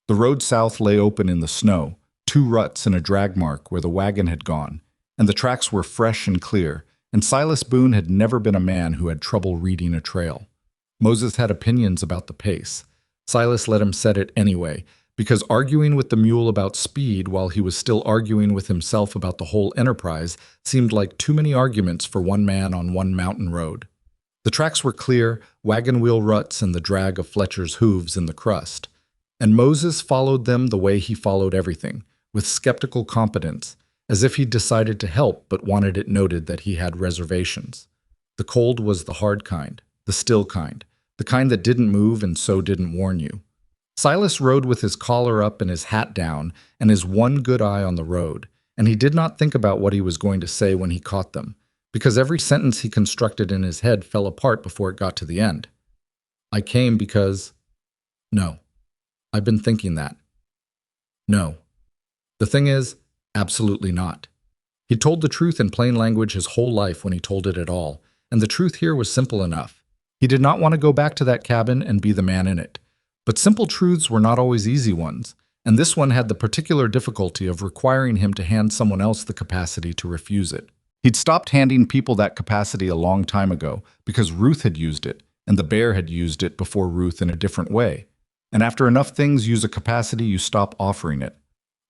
The road south lay open in the snow, 2 ruts and a drag mark where the wagon had gone, and the tracks were fresh and clear, and Silas Boone had never been a man who had trouble reading a trail. Moses had opinions about the pace. Silas let him set it anyway, because arguing with the mule about speed while he was still arguing with himself about the whole enterprise seemed like too many arguments for one man on one mountain road. The tracks were clear, wagon wheel ruts and the drag of Fletcher's hooves in the crust, and Moses followed them the way he followed everything, with skeptical competence, as if he'd decided to help but wanted it noted that he had reservations. The cold was the hard kind, the still kind, the kind that didn't move and so didn't warn you. Silas rode with his collar up and his hat down and his one good eye on the road, and he did not think about what he was going to say when he caught them, because every sentence he constructed in his head fell apart before it got to the end. "I came because..." "No. I've been thinking that." "No. The thing is, absolutely not." He told the truth in plain language his whole life when he told it at all, and the truth here was simple enough. He did not want to go back to that cabin and be the man in it. But simple truths were not always easy ones, and this one had the particular difficulty of requiring him to hand someone else the capacity to refuse it. He'd stopped handing people that capacity a long time ago because Ruth had used it, and the bear had used it before Ruth in a different way. And after enough things use a capacity, you stop offering it.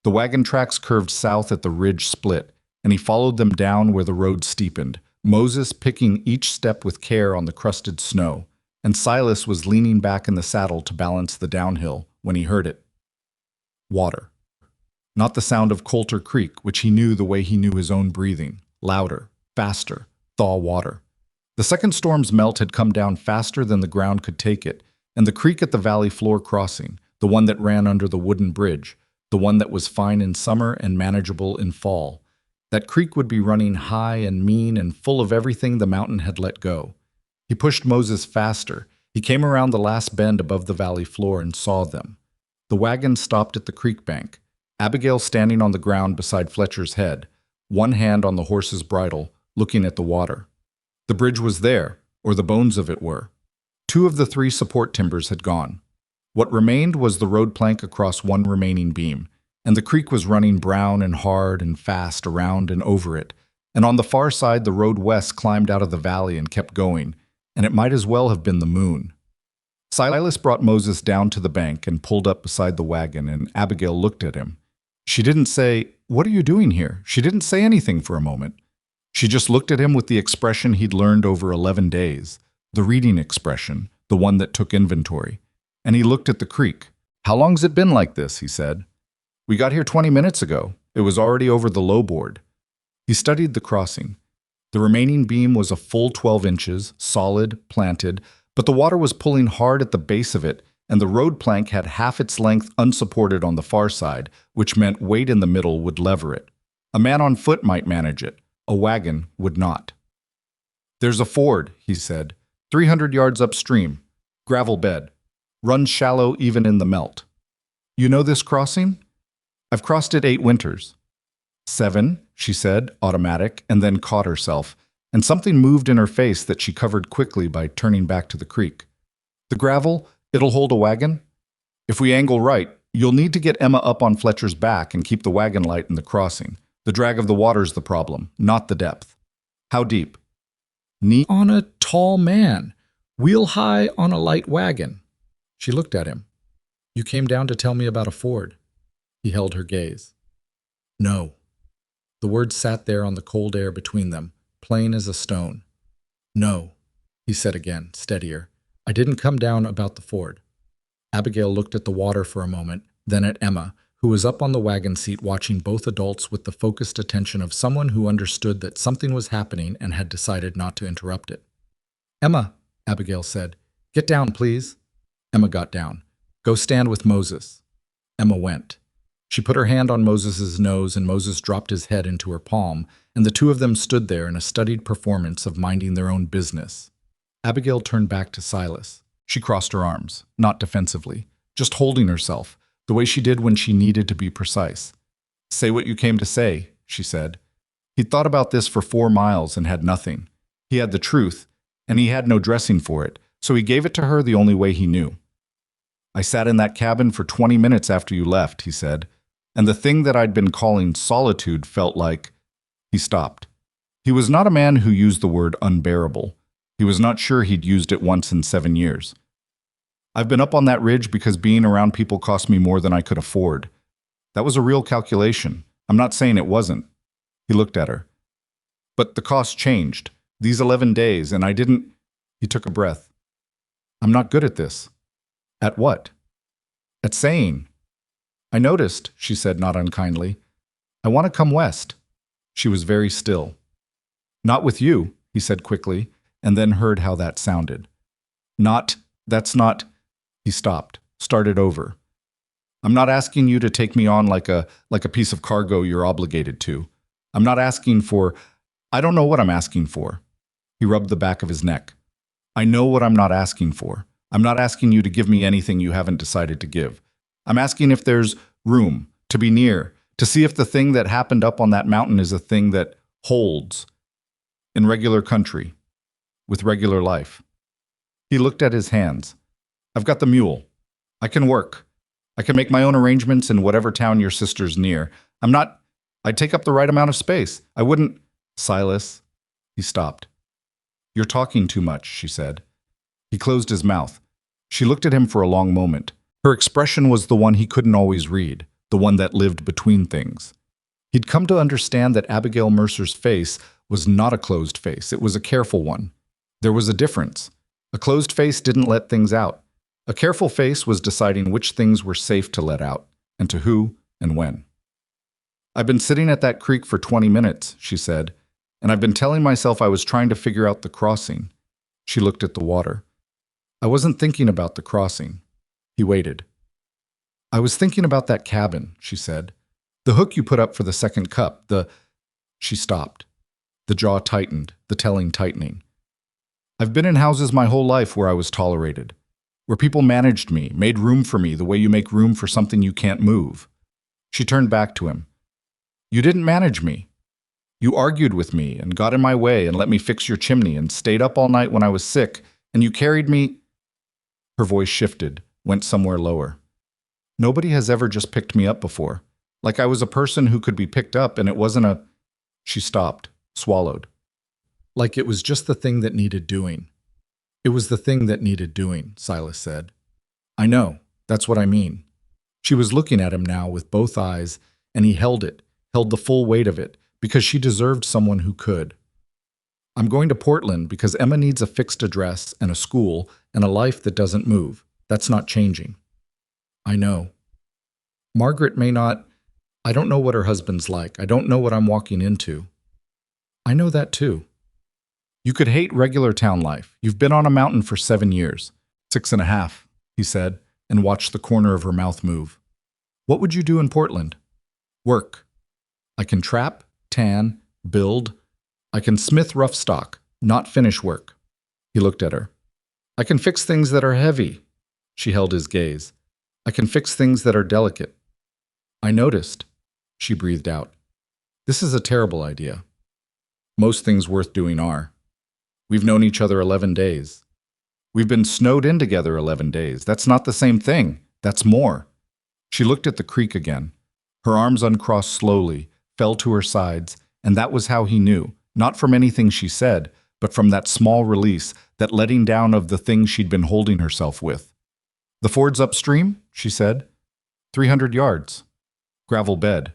The wagon tracks curved south at the ridge split, and he followed them down where the road steepened, Moses picking each step with care on the crusted snow, and Silas was leaning back in the saddle to balance the downhill when he heard it. Water. Not the sound of Coulter Creek, which he knew the way he knew his own breathing. Louder, faster, thaw water. The second storm's melt had come down faster than the ground could take it, and the creek at the valley floor crossing, the one that ran under the wooden bridge, the one that was fine in summer and manageable in fall. That creek would be running high and mean and full of everything the mountain had let go. He pushed Moses faster. He came around the last bend above the valley floor and saw them. The wagon stopped at the creek bank, Abigail standing on the ground beside Fletcher's head, one hand on the horse's bridle, looking at the water. The bridge was there, or the bones of it were. 2 of the 3 support timbers had gone. What remained was the road plank across one remaining beam, and the creek was running brown and hard and fast around and over it, and on the far side the road west climbed out of the valley and kept going, and it might as well have been the moon. Silas brought Moses down to the bank and pulled up beside the wagon, and Abigail looked at him. She didn't say, "What are you doing here?" She didn't say anything for a moment. She just looked at him with the expression he'd learned over 11 days, the reading expression, the one that took inventory. And he looked at the creek. "How long's it been like this?" he said. "We got here 20 minutes ago. It was already over the low board." He studied the crossing. The remaining beam was a full 12 inches, solid, planted, but the water was pulling hard at the base of it, and the road plank had half its length unsupported on the far side, which meant weight in the middle would lever it. A man on foot might manage it. A wagon would not. "There's a ford," he said, 300 yards upstream. Gravel bed. Runs shallow even in the melt. "You know this crossing?" "I've crossed it 8 winters." 7, she said, automatic, and then caught herself, and something moved in her face that she covered quickly by turning back to the creek. "The gravel, it'll hold a wagon? If we angle right, you'll need to get Emma up on Fletcher's back and keep the wagon light in the crossing. The drag of the water's the problem, not the depth." "How deep?" "Knee on a tall man, wheel high on a light wagon." She looked at him. You came down to tell me about a Ford. He held her gaze. No. The words sat there on the cold air between them, plain as a stone. No, he said again, steadier. I didn't come down about the Ford. Abigail looked at the water for a moment, then at Emma, who was up on the wagon seat watching both adults with the focused attention of someone who understood that something was happening and had decided not to interrupt it. Emma, Abigail said, get down, please. Emma got down. Go stand with Moses. Emma went. She put her hand on Moses's nose and Moses dropped his head into her palm, and the two of them stood there in a studied performance of minding their own business. Abigail turned back to Silas. She crossed her arms, not defensively, just holding herself, the way she did when she needed to be precise. Say what you came to say, she said. He'd thought about this for 4 miles and had nothing. He had the truth, and he had no dressing for it, so he gave it to her the only way he knew. I sat in that cabin for 20 minutes after you left, he said, and the thing that I'd been calling solitude felt like... He stopped. He was not a man who used the word unbearable. He was not sure he'd used it once in 7 years. I've been up on that ridge because being around people cost me more than I could afford. That was a real calculation. I'm not saying it wasn't. He looked at her. But the cost changed. These 11 days, and I didn't... He took a breath. I'm not good at this. At what? At saying. I noticed, she said not unkindly. I want to come west. She was very still. Not with you, he said quickly, and then heard how that sounded. That's not... He stopped, started over. I'm not asking you to take me on like a piece of cargo you're obligated to. I'm not asking for... I don't know what I'm asking for. He rubbed the back of his neck. I know what I'm not asking for. I'm not asking you to give me anything you haven't decided to give. I'm asking if there's room, to be near, to see if the thing that happened up on that mountain is a thing that holds in regular country, with regular life. He looked at his hands. I've got the mule. I can work. I can make my own arrangements in whatever town your sister's near. I'd take up the right amount of space. I wouldn't... Silas. He stopped. You're talking too much, she said. He closed his mouth. She looked at him for a long moment. Her expression was the one he couldn't always read, the one that lived between things. He'd come to understand that Abigail Mercer's face was not a closed face. It was a careful one. There was a difference. A closed face didn't let things out. A careful face was deciding which things were safe to let out, and to who and when. I've been sitting at that creek for 20 minutes, she said, and I've been telling myself I was trying to figure out the crossing. She looked at the water. I wasn't thinking about the crossing. He waited. I was thinking about that cabin, she said. The hook you put up for the second cup, She stopped. The jaw tightened, the telling tightening. I've been in houses my whole life where I was tolerated, where people managed me, made room for me the way you make room for something you can't move. She turned back to him. You didn't manage me. You argued with me and got in my way and let me fix your chimney and stayed up all night when I was sick, and you carried me... Her voice shifted, went somewhere lower. Nobody has ever just picked me up before. Like I was a person who could be picked up and it wasn't a... She stopped, swallowed. Like it was just the thing that needed doing. It was the thing that needed doing, Silas said. I know, that's what I mean. She was looking at him now with both eyes, and he held the full weight of it, because she deserved someone who could. I'm going to Portland because Emma needs a fixed address and a school and a life that doesn't move. That's not changing. I know. Margaret may not... I don't know what her husband's like. I don't know what I'm walking into. I know that too. You could hate regular town life. You've been on a mountain for 7 years. 6.5, he said, and watched the corner of her mouth move. What would you do in Portland? Work. I can trap, tan, build. I can smith rough stock, not finish work. He looked at her. I can fix things that are heavy. She held his gaze. I can fix things that are delicate. I noticed. She breathed out. This is a terrible idea. Most things worth doing are. We've known each other 11 days. We've been snowed in together 11 days. That's not the same thing. That's more. She looked at the creek again. Her arms uncrossed slowly, fell to her sides, and that was how he knew, not from anything she said, but from that small release, that letting down of the thing she'd been holding herself with. The ford's upstream, she said. 300 yards. Gravel bed.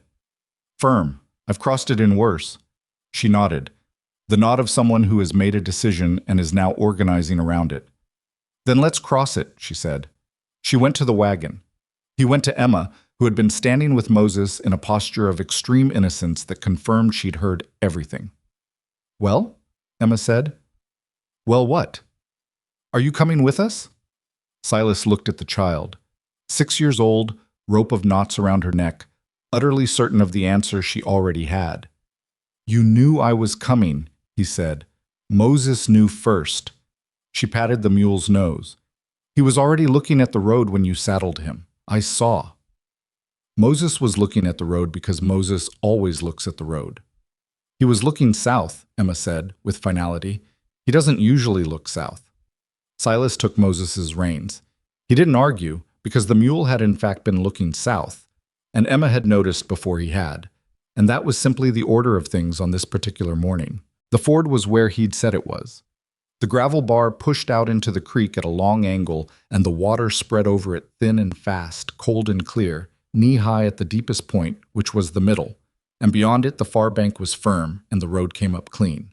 Firm. I've crossed it in worse. She nodded. The nod of someone who has made a decision and is now organizing around it. Then let's cross it, she said. She went to the wagon. He went to Emma, who had been standing with Moses in a posture of extreme innocence that confirmed she'd heard everything. Well? Emma said. Well, what? Are you coming with us? Silas looked at the child. 6 years old, rope of knots around her neck, utterly certain of the answer she already had. You knew I was coming, he said. Moses knew first. She patted the mule's nose. He was already looking at the road when you saddled him. I saw. Moses was looking at the road because Moses always looks at the road. He was looking south, Emma said, with finality. He doesn't usually look south. Silas took Moses's reins. He didn't argue, because the mule had in fact been looking south, and Emma had noticed before he had, and that was simply the order of things on this particular morning. The ford was where he'd said it was. The gravel bar pushed out into the creek at a long angle, and the water spread over it thin and fast, cold and clear, knee-high at the deepest point, which was the middle, and beyond it the far bank was firm, and the road came up clean.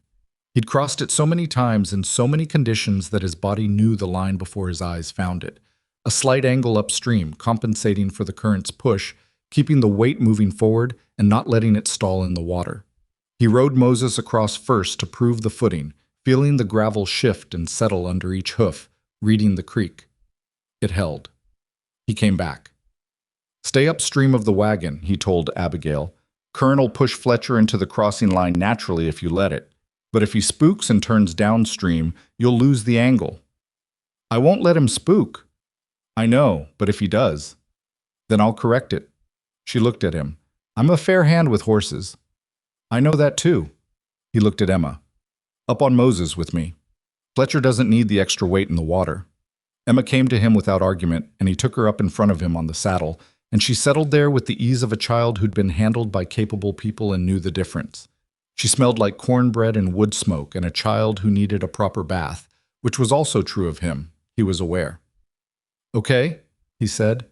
He'd crossed it so many times in so many conditions that his body knew the line before his eyes found it. A slight angle upstream, compensating for the current's push, keeping the weight moving forward and not letting it stall in the water. He rode Moses across first to prove the footing, feeling the gravel shift and settle under each hoof, reading the creek. It held. He came back. Stay upstream of the wagon, he told Abigail. Current will push Fletcher into the crossing line naturally if you let it. But if he spooks and turns downstream, you'll lose the angle. I won't let him spook. I know, but if he does, then I'll correct it. She looked at him. I'm a fair hand with horses. I know that too. He looked at Emma. Up on Moses with me. Fletcher doesn't need the extra weight in the water. Emma came to him without argument, and he took her up in front of him on the saddle, and she settled there with the ease of a child who'd been handled by capable people and knew the difference. She smelled like cornbread and wood smoke and a child who needed a proper bath, which was also true of him, he was aware. Okay, he said.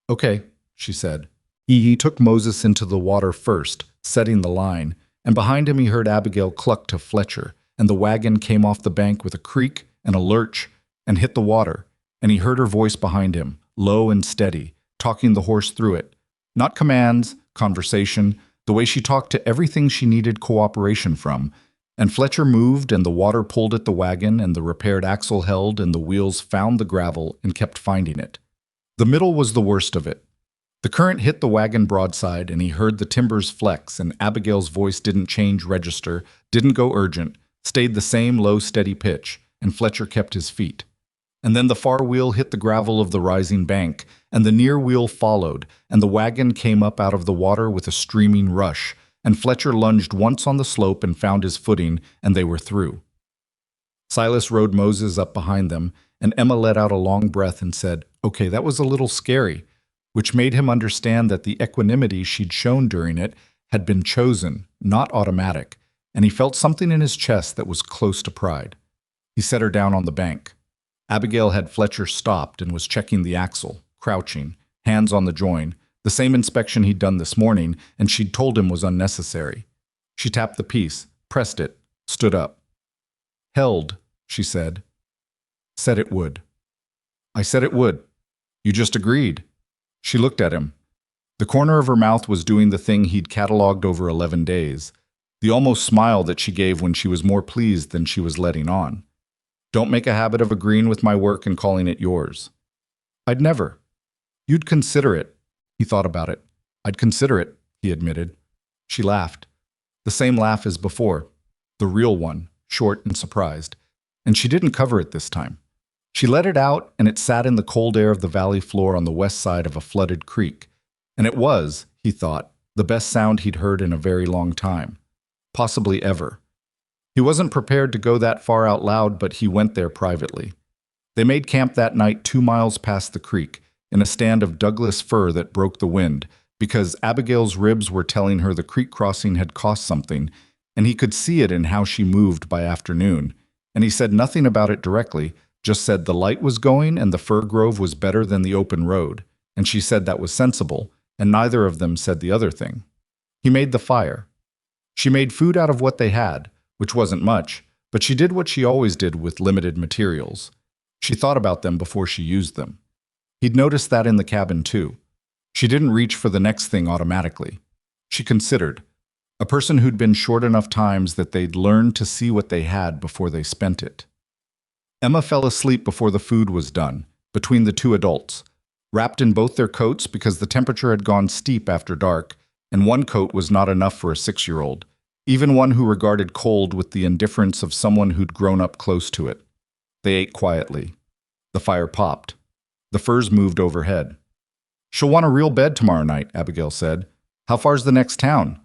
Okay, she said. He took Moses into the water first, setting the line, and behind him he heard Abigail cluck to Fletcher, and the wagon came off the bank with a creak and a lurch and hit the water, and he heard her voice behind him, low and steady, talking the horse through it. Not commands, conversation, the way she talked to everything she needed cooperation from, and Fletcher moved and the water pulled at the wagon and the repaired axle held and the wheels found the gravel and kept finding it. The middle was the worst of it. The current hit the wagon broadside and he heard the timbers flex and Abigail's voice didn't change register, didn't go urgent, stayed the same low steady pitch, and Fletcher kept his feet. And then the far wheel hit the gravel of the rising bank, and the near wheel followed, and the wagon came up out of the water with a streaming rush, and Fletcher lunged once on the slope and found his footing, and they were through. Silas rode Moses up behind them, and Emma let out a long breath and said, "Okay, that was a little scary," which made him understand that the equanimity she'd shown during it had been chosen, not automatic, and he felt something in his chest that was close to pride. He set her down on the bank. Abigail had Fletcher stopped and was checking the axle, crouching, hands on the join, the same inspection he'd done this morning and she'd told him was unnecessary. She tapped the piece, pressed it, stood up. Held, she said. Said it would. I said it would. You just agreed. She looked at him. The corner of her mouth was doing the thing he'd catalogued over 11 days, the almost smile that she gave when she was more pleased than she was letting on. Don't make a habit of agreeing with my work and calling it yours. I'd never. You'd consider it. He thought about it. I'd consider it, he admitted. She laughed. The same laugh as before. The real one, short and surprised. And she didn't cover it this time. She let it out, and it sat in the cold air of the valley floor on the west side of a flooded creek. And it was, he thought, the best sound he'd heard in a very long time. Possibly ever. He wasn't prepared to go that far out loud, but he went there privately. They made camp that night 2 miles past the creek, in a stand of Douglas fir that broke the wind, because Abigail's ribs were telling her the creek crossing had cost something, and he could see it in how she moved by afternoon, and he said nothing about it directly, just said the light was going and the fir grove was better than the open road, and she said that was sensible, and neither of them said the other thing. He made the fire. She made food out of what they had, which wasn't much, but she did what she always did with limited materials. She thought about them before she used them. He'd noticed that in the cabin too. She didn't reach for the next thing automatically. She considered, a person who'd been short enough times that they'd learned to see what they had before they spent it. Emma fell asleep before the food was done, between the two adults, wrapped in both their coats because the temperature had gone steep after dark, and one coat was not enough for a 6-year-old, even one who regarded cold with the indifference of someone who'd grown up close to it. They ate quietly. The fire popped. The furs moved overhead. "She'll want a real bed tomorrow night," Abigail said. "How far's the next town?"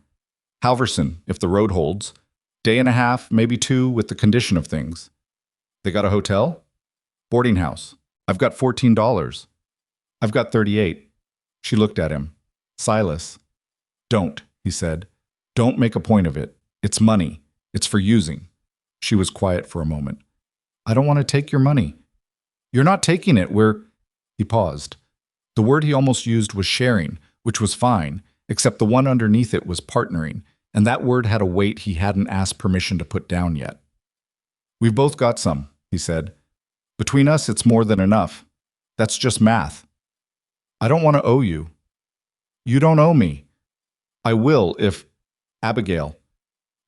"Halverson, if the road holds. Day and a half, maybe 2, with the condition of things." "They got a hotel?" "Boarding house. I've got $14. "I've got 38. She looked at him. "Silas." "Don't," he said. "Don't make a point of it. It's money. It's for using." She was quiet for a moment. "I don't want to take your money." "You're not taking it, He paused. The word he almost used was sharing, which was fine, except the one underneath it was partnering, and that word had a weight he hadn't asked permission to put down yet. "We've both got some," he said. "Between us, it's more than enough. That's just math." "I don't want to owe you." "You don't owe me." "I will if—" "Abigail."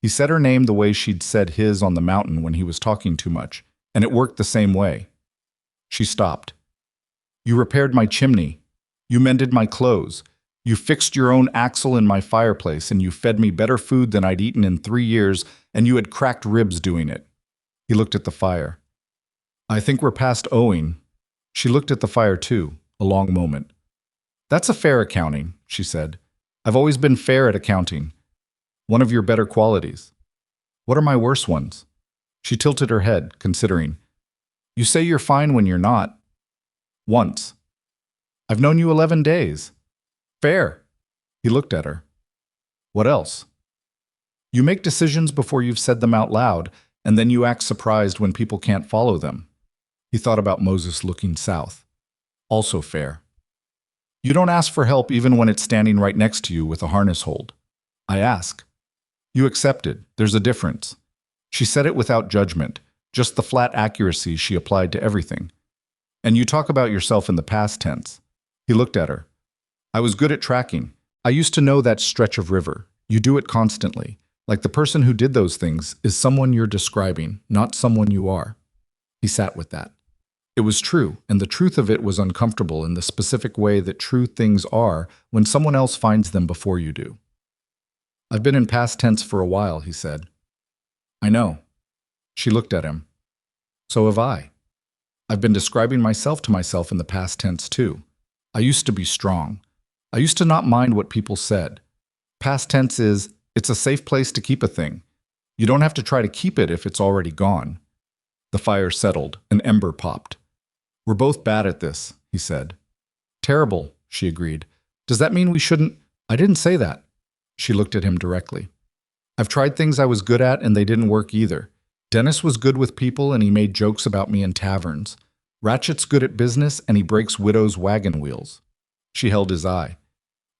He said her name the way she'd said his on the mountain when he was talking too much, and it worked the same way. She stopped. "You repaired my chimney. You mended my clothes. You fixed your own axle in my fireplace, and you fed me better food than I'd eaten in 3 years, and you had cracked ribs doing it." He looked at the fire. "I think we're past owing." She looked at the fire too, a long moment. "That's a fair accounting," she said. "I've always been fair at accounting. One of your better qualities." "What are my worse ones?" She tilted her head, considering. "You say you're fine when you're not." "Once." "I've known you 11 days. Fair." He looked at her. "What else?" "You make decisions before you've said them out loud, and then you act surprised when people can't follow them." He thought about Moses looking south. Also fair. "You don't ask for help even when it's standing right next to you with a harness hold." "I ask." "You accepted. There's a difference." She said it without judgment, just the flat accuracy she applied to everything. "And you talk about yourself in the past tense." He looked at her. "I was good at tracking. I used to know that stretch of river. You do it constantly. Like the person who did those things is someone you're describing, not someone you are." He sat with that. It was true, and the truth of it was uncomfortable in the specific way that true things are when someone else finds them before you do. "I've been in past tense for a while," he said. "I know." She looked at him. "So have I. I've been describing myself to myself in the past tense too. I used to be strong. I used to not mind what people said. Past tense is, it's a safe place to keep a thing. You don't have to try to keep it if it's already gone." The fire settled. An ember popped. "We're both bad at this," he said. "Terrible," she agreed. "Does that mean we shouldn't—" "I didn't say that." She looked at him directly. "I've tried things I was good at and they didn't work either. Dennis was good with people and he made jokes about me in taverns. Ratchet's good at business and he breaks widows' wagon wheels." She held his eye.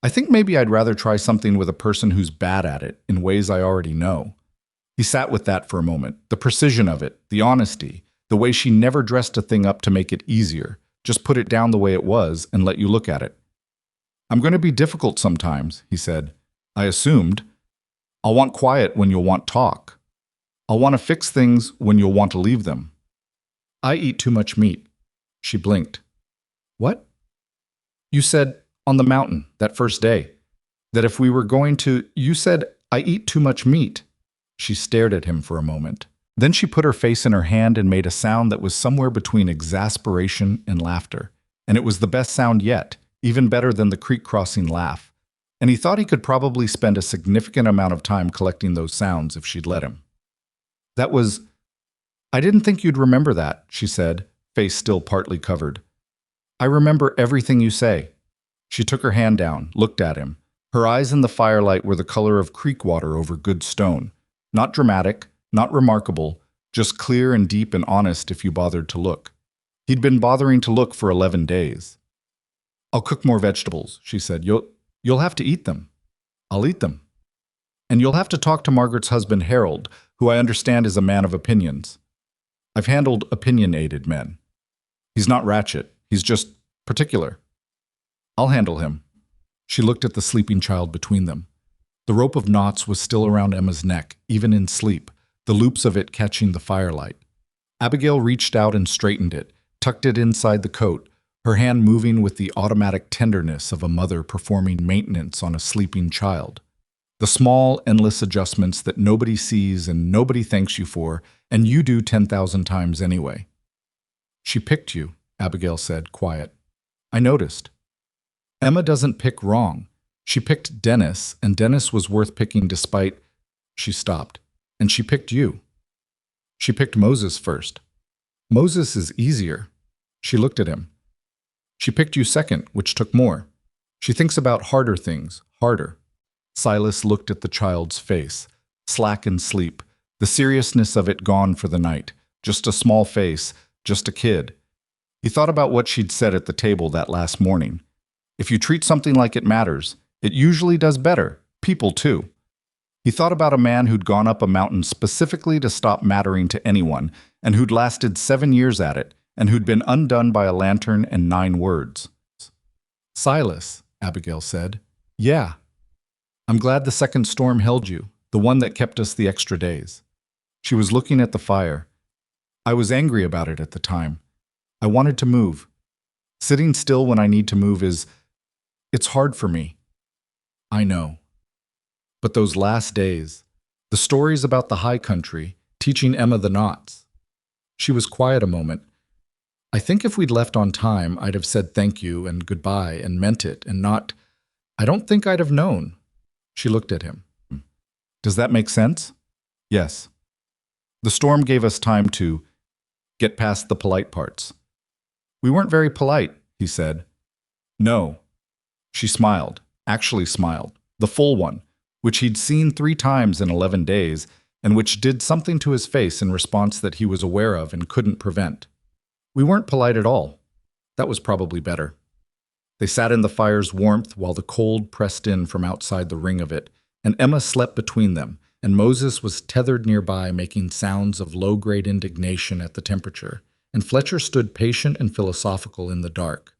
"I think maybe I'd rather try something with a person who's bad at it, in ways I already know." He sat with that for a moment, the precision of it, the honesty, the way she never dressed a thing up to make it easier, just put it down the way it was and let you look at it. "I'm going to be difficult sometimes," he said. "I assumed. I'll want quiet when you'll want talk. I'll want to fix things when you'll want to leave them. I eat too much meat." She blinked. "What?" "You said, on the mountain, that first day, that if we were going to— You said, I eat too much meat." She stared at him for a moment. Then she put her face in her hand and made a sound that was somewhere between exasperation and laughter. And it was the best sound yet, even better than the creek crossing laugh. And he thought he could probably spend a significant amount of time collecting those sounds if she'd let him. "That was— I didn't think you'd remember that," she said, face still partly covered. "I remember everything you say." She took her hand down, looked at him. Her eyes in the firelight were the color of creek water over good stone. Not dramatic, not remarkable, just clear and deep and honest if you bothered to look. He'd been bothering to look for 11 days. I'll cook more vegetables, she said. You'll have to eat them. I'll eat them. And you'll have to talk to Margaret's husband, Harold, who I understand is a man of opinions. I've handled opinionated men. He's not ratchet. He's just particular. I'll handle him. She looked at the sleeping child between them. The rope of knots was still around Emma's neck, even in sleep, the loops of it catching the firelight. Abigail reached out and straightened it, tucked it inside the coat, her hand moving with the automatic tenderness of a mother performing maintenance on a sleeping child. The small, endless adjustments that nobody sees and nobody thanks you for, and you do 10,000 times anyway. She picked you, Abigail said, quiet. I noticed. Emma doesn't pick wrong. She picked Dennis, and Dennis was worth picking despite… She stopped. And she picked you. She picked Moses first. Moses is easier. She looked at him. She picked you second, which took more. She thinks about harder things, harder. Silas looked at the child's face, slack in sleep, the seriousness of it gone for the night, just a small face, just a kid. He thought about what she'd said at the table that last morning. If you treat something like it matters, it usually does better, people too. He thought about a man who'd gone up a mountain specifically to stop mattering to anyone, and who'd lasted 7 years at it, and who'd been undone by a lantern and 9 words. Silas, Abigail said. Yeah. I'm glad the second storm held you, the one that kept us the extra days. She was looking at the fire. I was angry about it at the time. I wanted to move. Sitting still when I need to move it's hard for me. I know. But those last days, the stories about the high country, teaching Emma the knots. She was quiet a moment. I think if we'd left on time, I'd have said thank you and goodbye and meant it and not… I don't think I'd have known. She looked at him. Does that make sense? Yes. The storm gave us time to get past the polite parts. We weren't very polite, he said. No. She smiled, actually smiled, the full one, which he'd seen 3 times in 11 days, and which did something to his face in response that he was aware of and couldn't prevent. We weren't polite at all. That was probably better. They sat in the fire's warmth while the cold pressed in from outside the ring of it, and Emma slept between them, and Moses was tethered nearby making sounds of low-grade indignation at the temperature, and Fletcher stood patient and philosophical in the dark.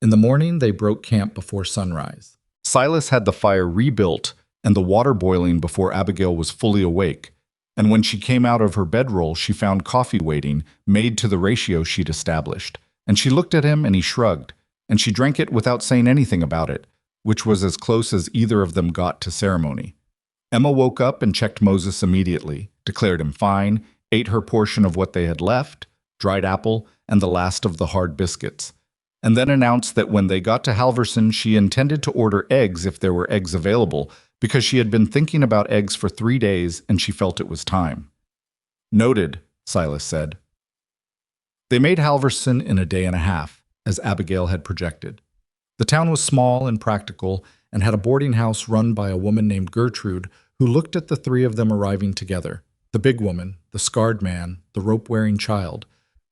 In the morning, they broke camp before sunrise. Silas had the fire rebuilt and the water boiling before Abigail was fully awake, and when she came out of her bedroll, she found coffee waiting, made to the ratio she'd established, and she looked at him and he shrugged, and she drank it without saying anything about it, which was as close as either of them got to ceremony. Emma woke up and checked Moses immediately, declared him fine, ate her portion of what they had left, dried apple, and the last of the hard biscuits, and then announced that when they got to Halverson, she intended to order eggs if there were eggs available, because she had been thinking about eggs for 3 days and she felt it was time. Noted, Silas said. They made Halverson in a day and a half, as Abigail had projected. The town was small and practical and had a boarding house run by a woman named Gertrude who looked at the 3 of them arriving together, the big woman, the scarred man, the rope-wearing child,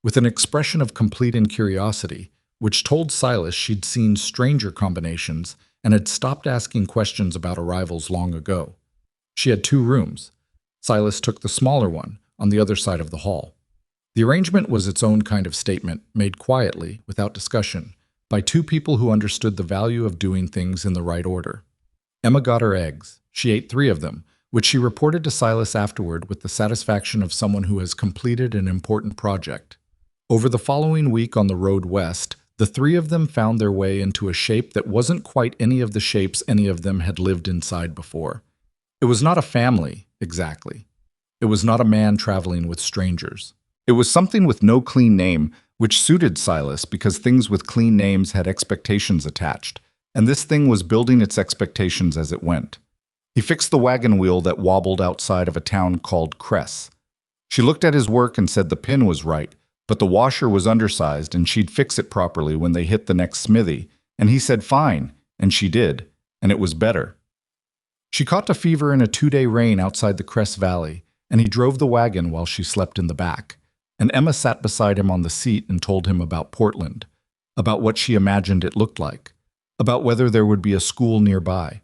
with an expression of complete incuriosity, which told Silas she'd seen stranger combinations and had stopped asking questions about arrivals long ago. She had 2 rooms. Silas took the smaller one, on the other side of the hall. The arrangement was its own kind of statement, made quietly, without discussion, by 2 people who understood the value of doing things in the right order. Emma got her eggs. She ate 3 of them, which she reported to Silas afterward with the satisfaction of someone who has completed an important project. Over the following week on the road west, the 3 of them found their way into a shape that wasn't quite any of the shapes any of them had lived inside before. It was not a family, exactly. It was not a man traveling with strangers. It was something with no clean name, which suited Silas because things with clean names had expectations attached, and this thing was building its expectations as it went. He fixed the wagon wheel that wobbled outside of a town called Cress. She looked at his work and said the pin was right, but the washer was undersized and she'd fix it properly when they hit the next smithy, and he said fine, and she did, and it was better. She caught a fever in a 2-day rain outside the Cress Valley, and he drove the wagon while she slept in the back. and Emma sat beside him on the seat and told him about Portland, about what she imagined it looked like, about whether there would be a school nearby,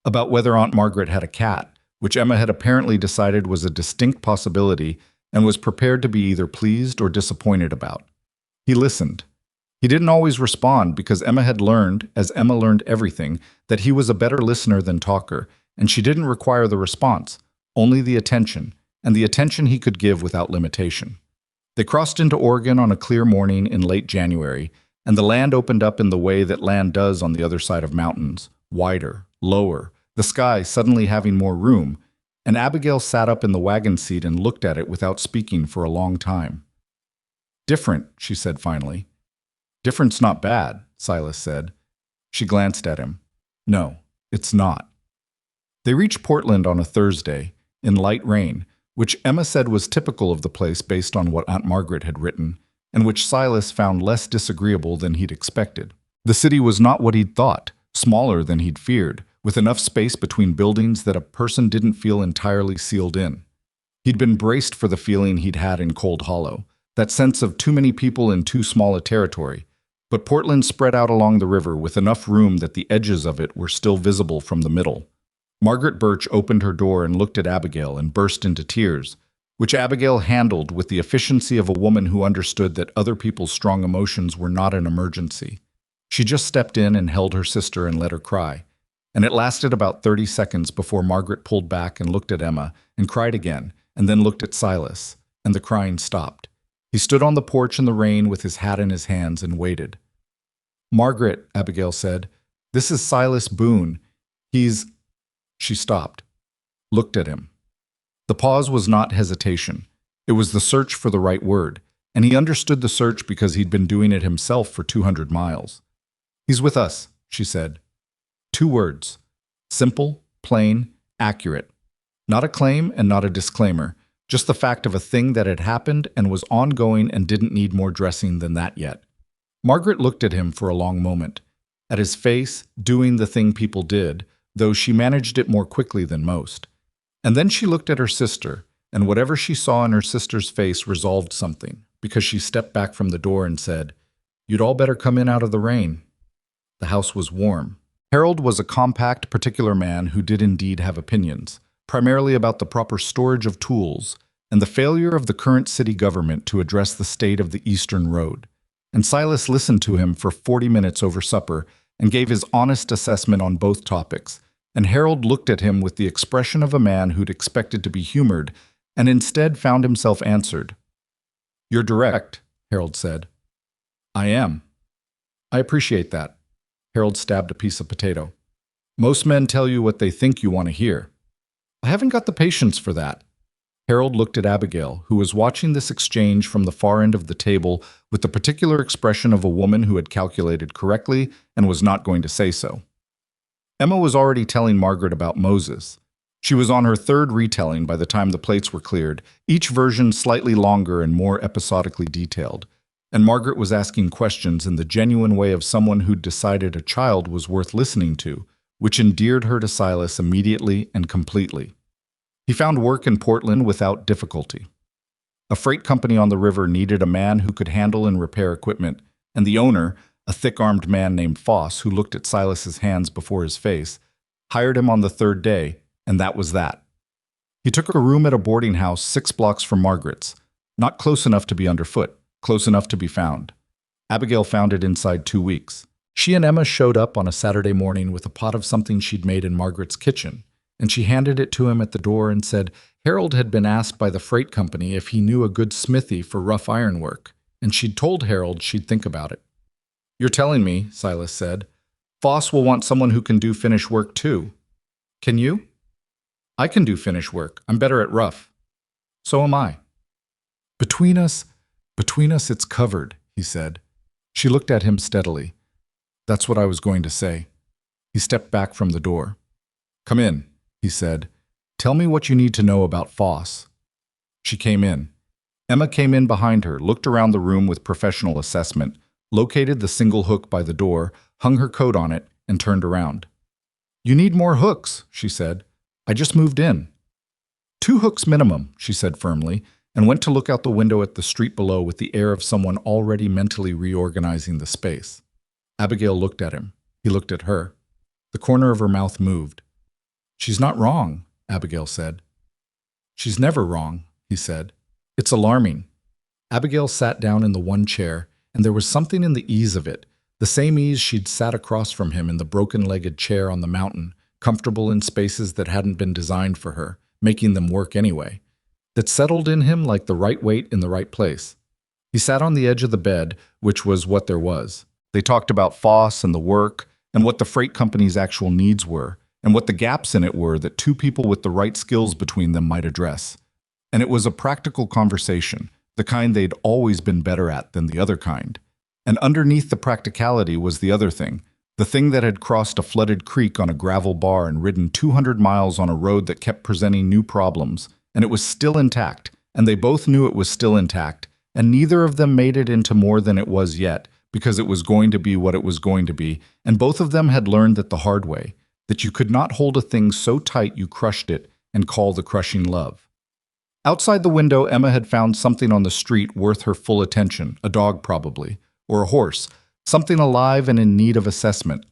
about whether Aunt Margaret had a cat, which Emma had apparently decided was a distinct possibility and was prepared to be either pleased or disappointed about. He listened. He didn't always respond because Emma had learned, as Emma learned everything, that he was a better listener than talker, and she didn't require the response, only the attention, and the attention he could give without limitation. They crossed into Oregon on a clear morning in late January, and the land opened up in the way that land does on the other side of mountains, wider, lower, the sky suddenly having more room, and Abigail sat up in the wagon seat and looked at it without speaking for a long time. "Different," she said finally. "Different's not bad," Silas said. She glanced at him. "No, it's not." They reached Portland on a Thursday, in light rain, which Emma said was typical of the place based on what Aunt Margaret had written, and which Silas found less disagreeable than he'd expected. The city was not what he'd thought, smaller than he'd feared, with enough space between buildings that a person didn't feel entirely sealed in. He'd been braced for the feeling he'd had in Cold Hollow, that sense of too many people in too small a territory, but Portland spread out along the river with enough room that the edges of it were still visible from the middle. Margaret Birch opened her door and looked at Abigail and burst into tears, which Abigail handled with the efficiency of a woman who understood that other people's strong emotions were not an emergency. She just stepped in and held her sister and let her cry, and it lasted about 30 seconds before Margaret pulled back and looked at Emma and cried again, and then looked at Silas, and the crying stopped. He stood on the porch in the rain with his hat in his hands and waited. "Margaret," Abigail said, "this is Silas Boone. He's—" She stopped, looked at him. The pause was not hesitation. It was the search for the right word, and he understood the search because he'd been doing it himself for 200 miles. "He's with us," she said. 2 words. Simple, plain, accurate. Not a claim and not a disclaimer, just the fact of a thing that had happened and was ongoing and didn't need more dressing than that yet. Margaret looked at him for a long moment, at his face, doing the thing people did, though she managed it more quickly than most. And then she looked at her sister, and whatever she saw in her sister's face resolved something, because she stepped back from the door and said, "You'd all better come in out of the rain." The house was warm. Harold was a compact, particular man who did indeed have opinions, primarily about the proper storage of tools and the failure of the current city government to address the state of the Eastern Road. And Silas listened to him for 40 minutes over supper and gave his honest assessment on both topics, and Harold looked at him with the expression of a man who'd expected to be humored and instead found himself answered. "You're direct," Harold said. "I am." "I appreciate that." Harold stabbed a piece of potato. "Most men tell you what they think you want to hear. I haven't got the patience for that." Harold looked at Abigail, who was watching this exchange from the far end of the table with the particular expression of a woman who had calculated correctly and was not going to say so. Emma was already telling Margaret about Moses. She was on her 3rd retelling by the time the plates were cleared, each version slightly longer and more episodically detailed, and Margaret was asking questions in the genuine way of someone who'd decided a child was worth listening to, which endeared her to Silas immediately and completely. He found work in Portland without difficulty. A freight company on the river needed a man who could handle and repair equipment, and the owner, a thick-armed man named Foss who looked at Silas's hands before his face, hired him on the 3rd day, and that was that. He took a room at a boarding house 6 blocks from Margaret's, not close enough to be underfoot, close enough to be found. Abigail found it inside 2 weeks. She and Emma showed up on a Saturday morning with a pot of something she'd made in Margaret's kitchen, and she handed it to him at the door and said Harold had been asked by the freight company if he knew a good smithy for rough ironwork, and she'd told Harold she'd think about it. "You're telling me," Silas said, "Foss will want someone who can do finish work too. Can you?" "I can do finish work. I'm better at rough." "So am I." Between us, it's covered," he said. She looked at him steadily. "That's what I was going to say." He stepped back from the door. "Come in," he said. "Tell me what you need to know about Foss." She came in. Emma came in behind her, looked around the room with professional assessment, located the single hook by the door, hung her coat on it, and turned around. "You need more hooks," she said. "I just moved in." "2 hooks minimum," she said firmly, and went to look out the window at the street below with the air of someone already mentally reorganizing the space. Abigail looked at him. He looked at her. The corner of her mouth moved. "She's not wrong," Abigail said. "She's never wrong," he said. "It's alarming." Abigail sat down in the one chair, and there was something in the ease of it, the same ease she'd sat across from him in the broken-legged chair on the mountain, comfortable in spaces that hadn't been designed for her, making them work anyway, that settled in him like the right weight in the right place. He sat on the edge of the bed, which was what there was. They talked about Foss and the work, and what the freight company's actual needs were, and what the gaps in it were that two people with the right skills between them might address. And it was a practical conversation, the kind they'd always been better at than the other kind. And underneath the practicality was the other thing, the thing that had crossed a flooded creek on a gravel bar and ridden 200 miles on a road that kept presenting new problems, and it was still intact, and they both knew it was still intact, and neither of them made it into more than it was yet, because it was going to be what it was going to be, and both of them had learned it the hard way, that you could not hold a thing so tight you crushed it and call the crushing love. Outside the window, Emma had found something on the street worth her full attention, a dog probably, or a horse, something alive and in need of assessment.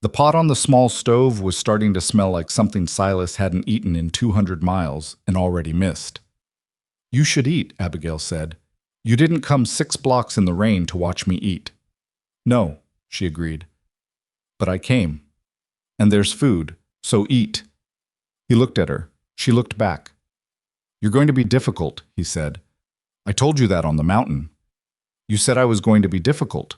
The pot on the small stove was starting to smell like something Silas hadn't eaten in 200 miles and already missed. "You should eat," Abigail said. "You didn't come 6 blocks in the rain to watch me eat." "No," she agreed. "But I came. And there's food, so eat." He looked at her. She looked back. "You're going to be difficult," he said. "I told you that on the mountain. You said I was going to be difficult."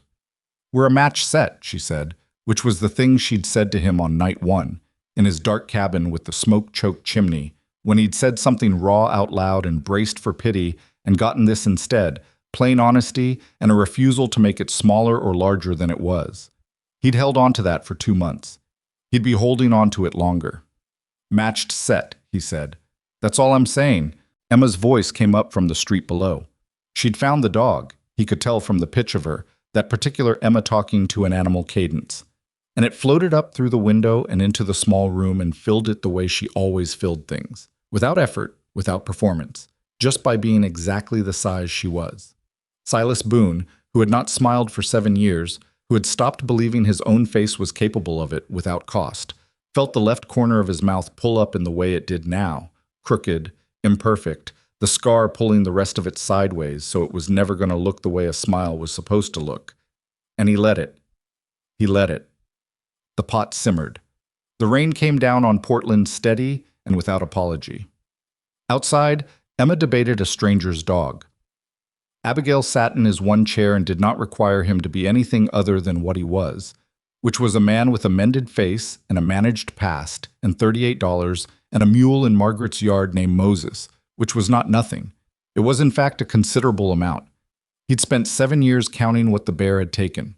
"We're a match set," she said, which was the thing she'd said to him on night 1, in his dark cabin with the smoke-choked chimney, when he'd said something raw out loud and braced for pity and gotten this instead, plain honesty and a refusal to make it smaller or larger than it was. He'd held on to that for 2 months. He'd be holding on to it longer. "Matched set," he said. "That's all I'm saying." Emma's voice came up from the street below. She'd found the dog. He could tell from the pitch of her, that particular Emma talking to an animal cadence. And it floated up through the window and into the small room and filled it the way she always filled things, without effort, without performance, just by being exactly the size she was. Silas Boone, who had not smiled for 7 years, who had stopped believing his own face was capable of it without cost, felt the left corner of his mouth pull up in the way it did now, crooked, imperfect, the scar pulling the rest of it sideways so it was never going to look the way a smile was supposed to look. And he let it. He let it. The pot simmered. The rain came down on Portland steady and without apology. Outside, Emma debated a stranger's dog. Abigail sat in his one chair and did not require him to be anything other than what he was, which was a man with a mended face and a managed past and $38 and a mule in Margaret's yard named Moses, which was not nothing. It was in fact a considerable amount. He'd spent 7 years counting what the bear had taken.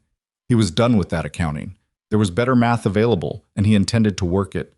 He was done with that accounting. There was better math available, and he intended to work it.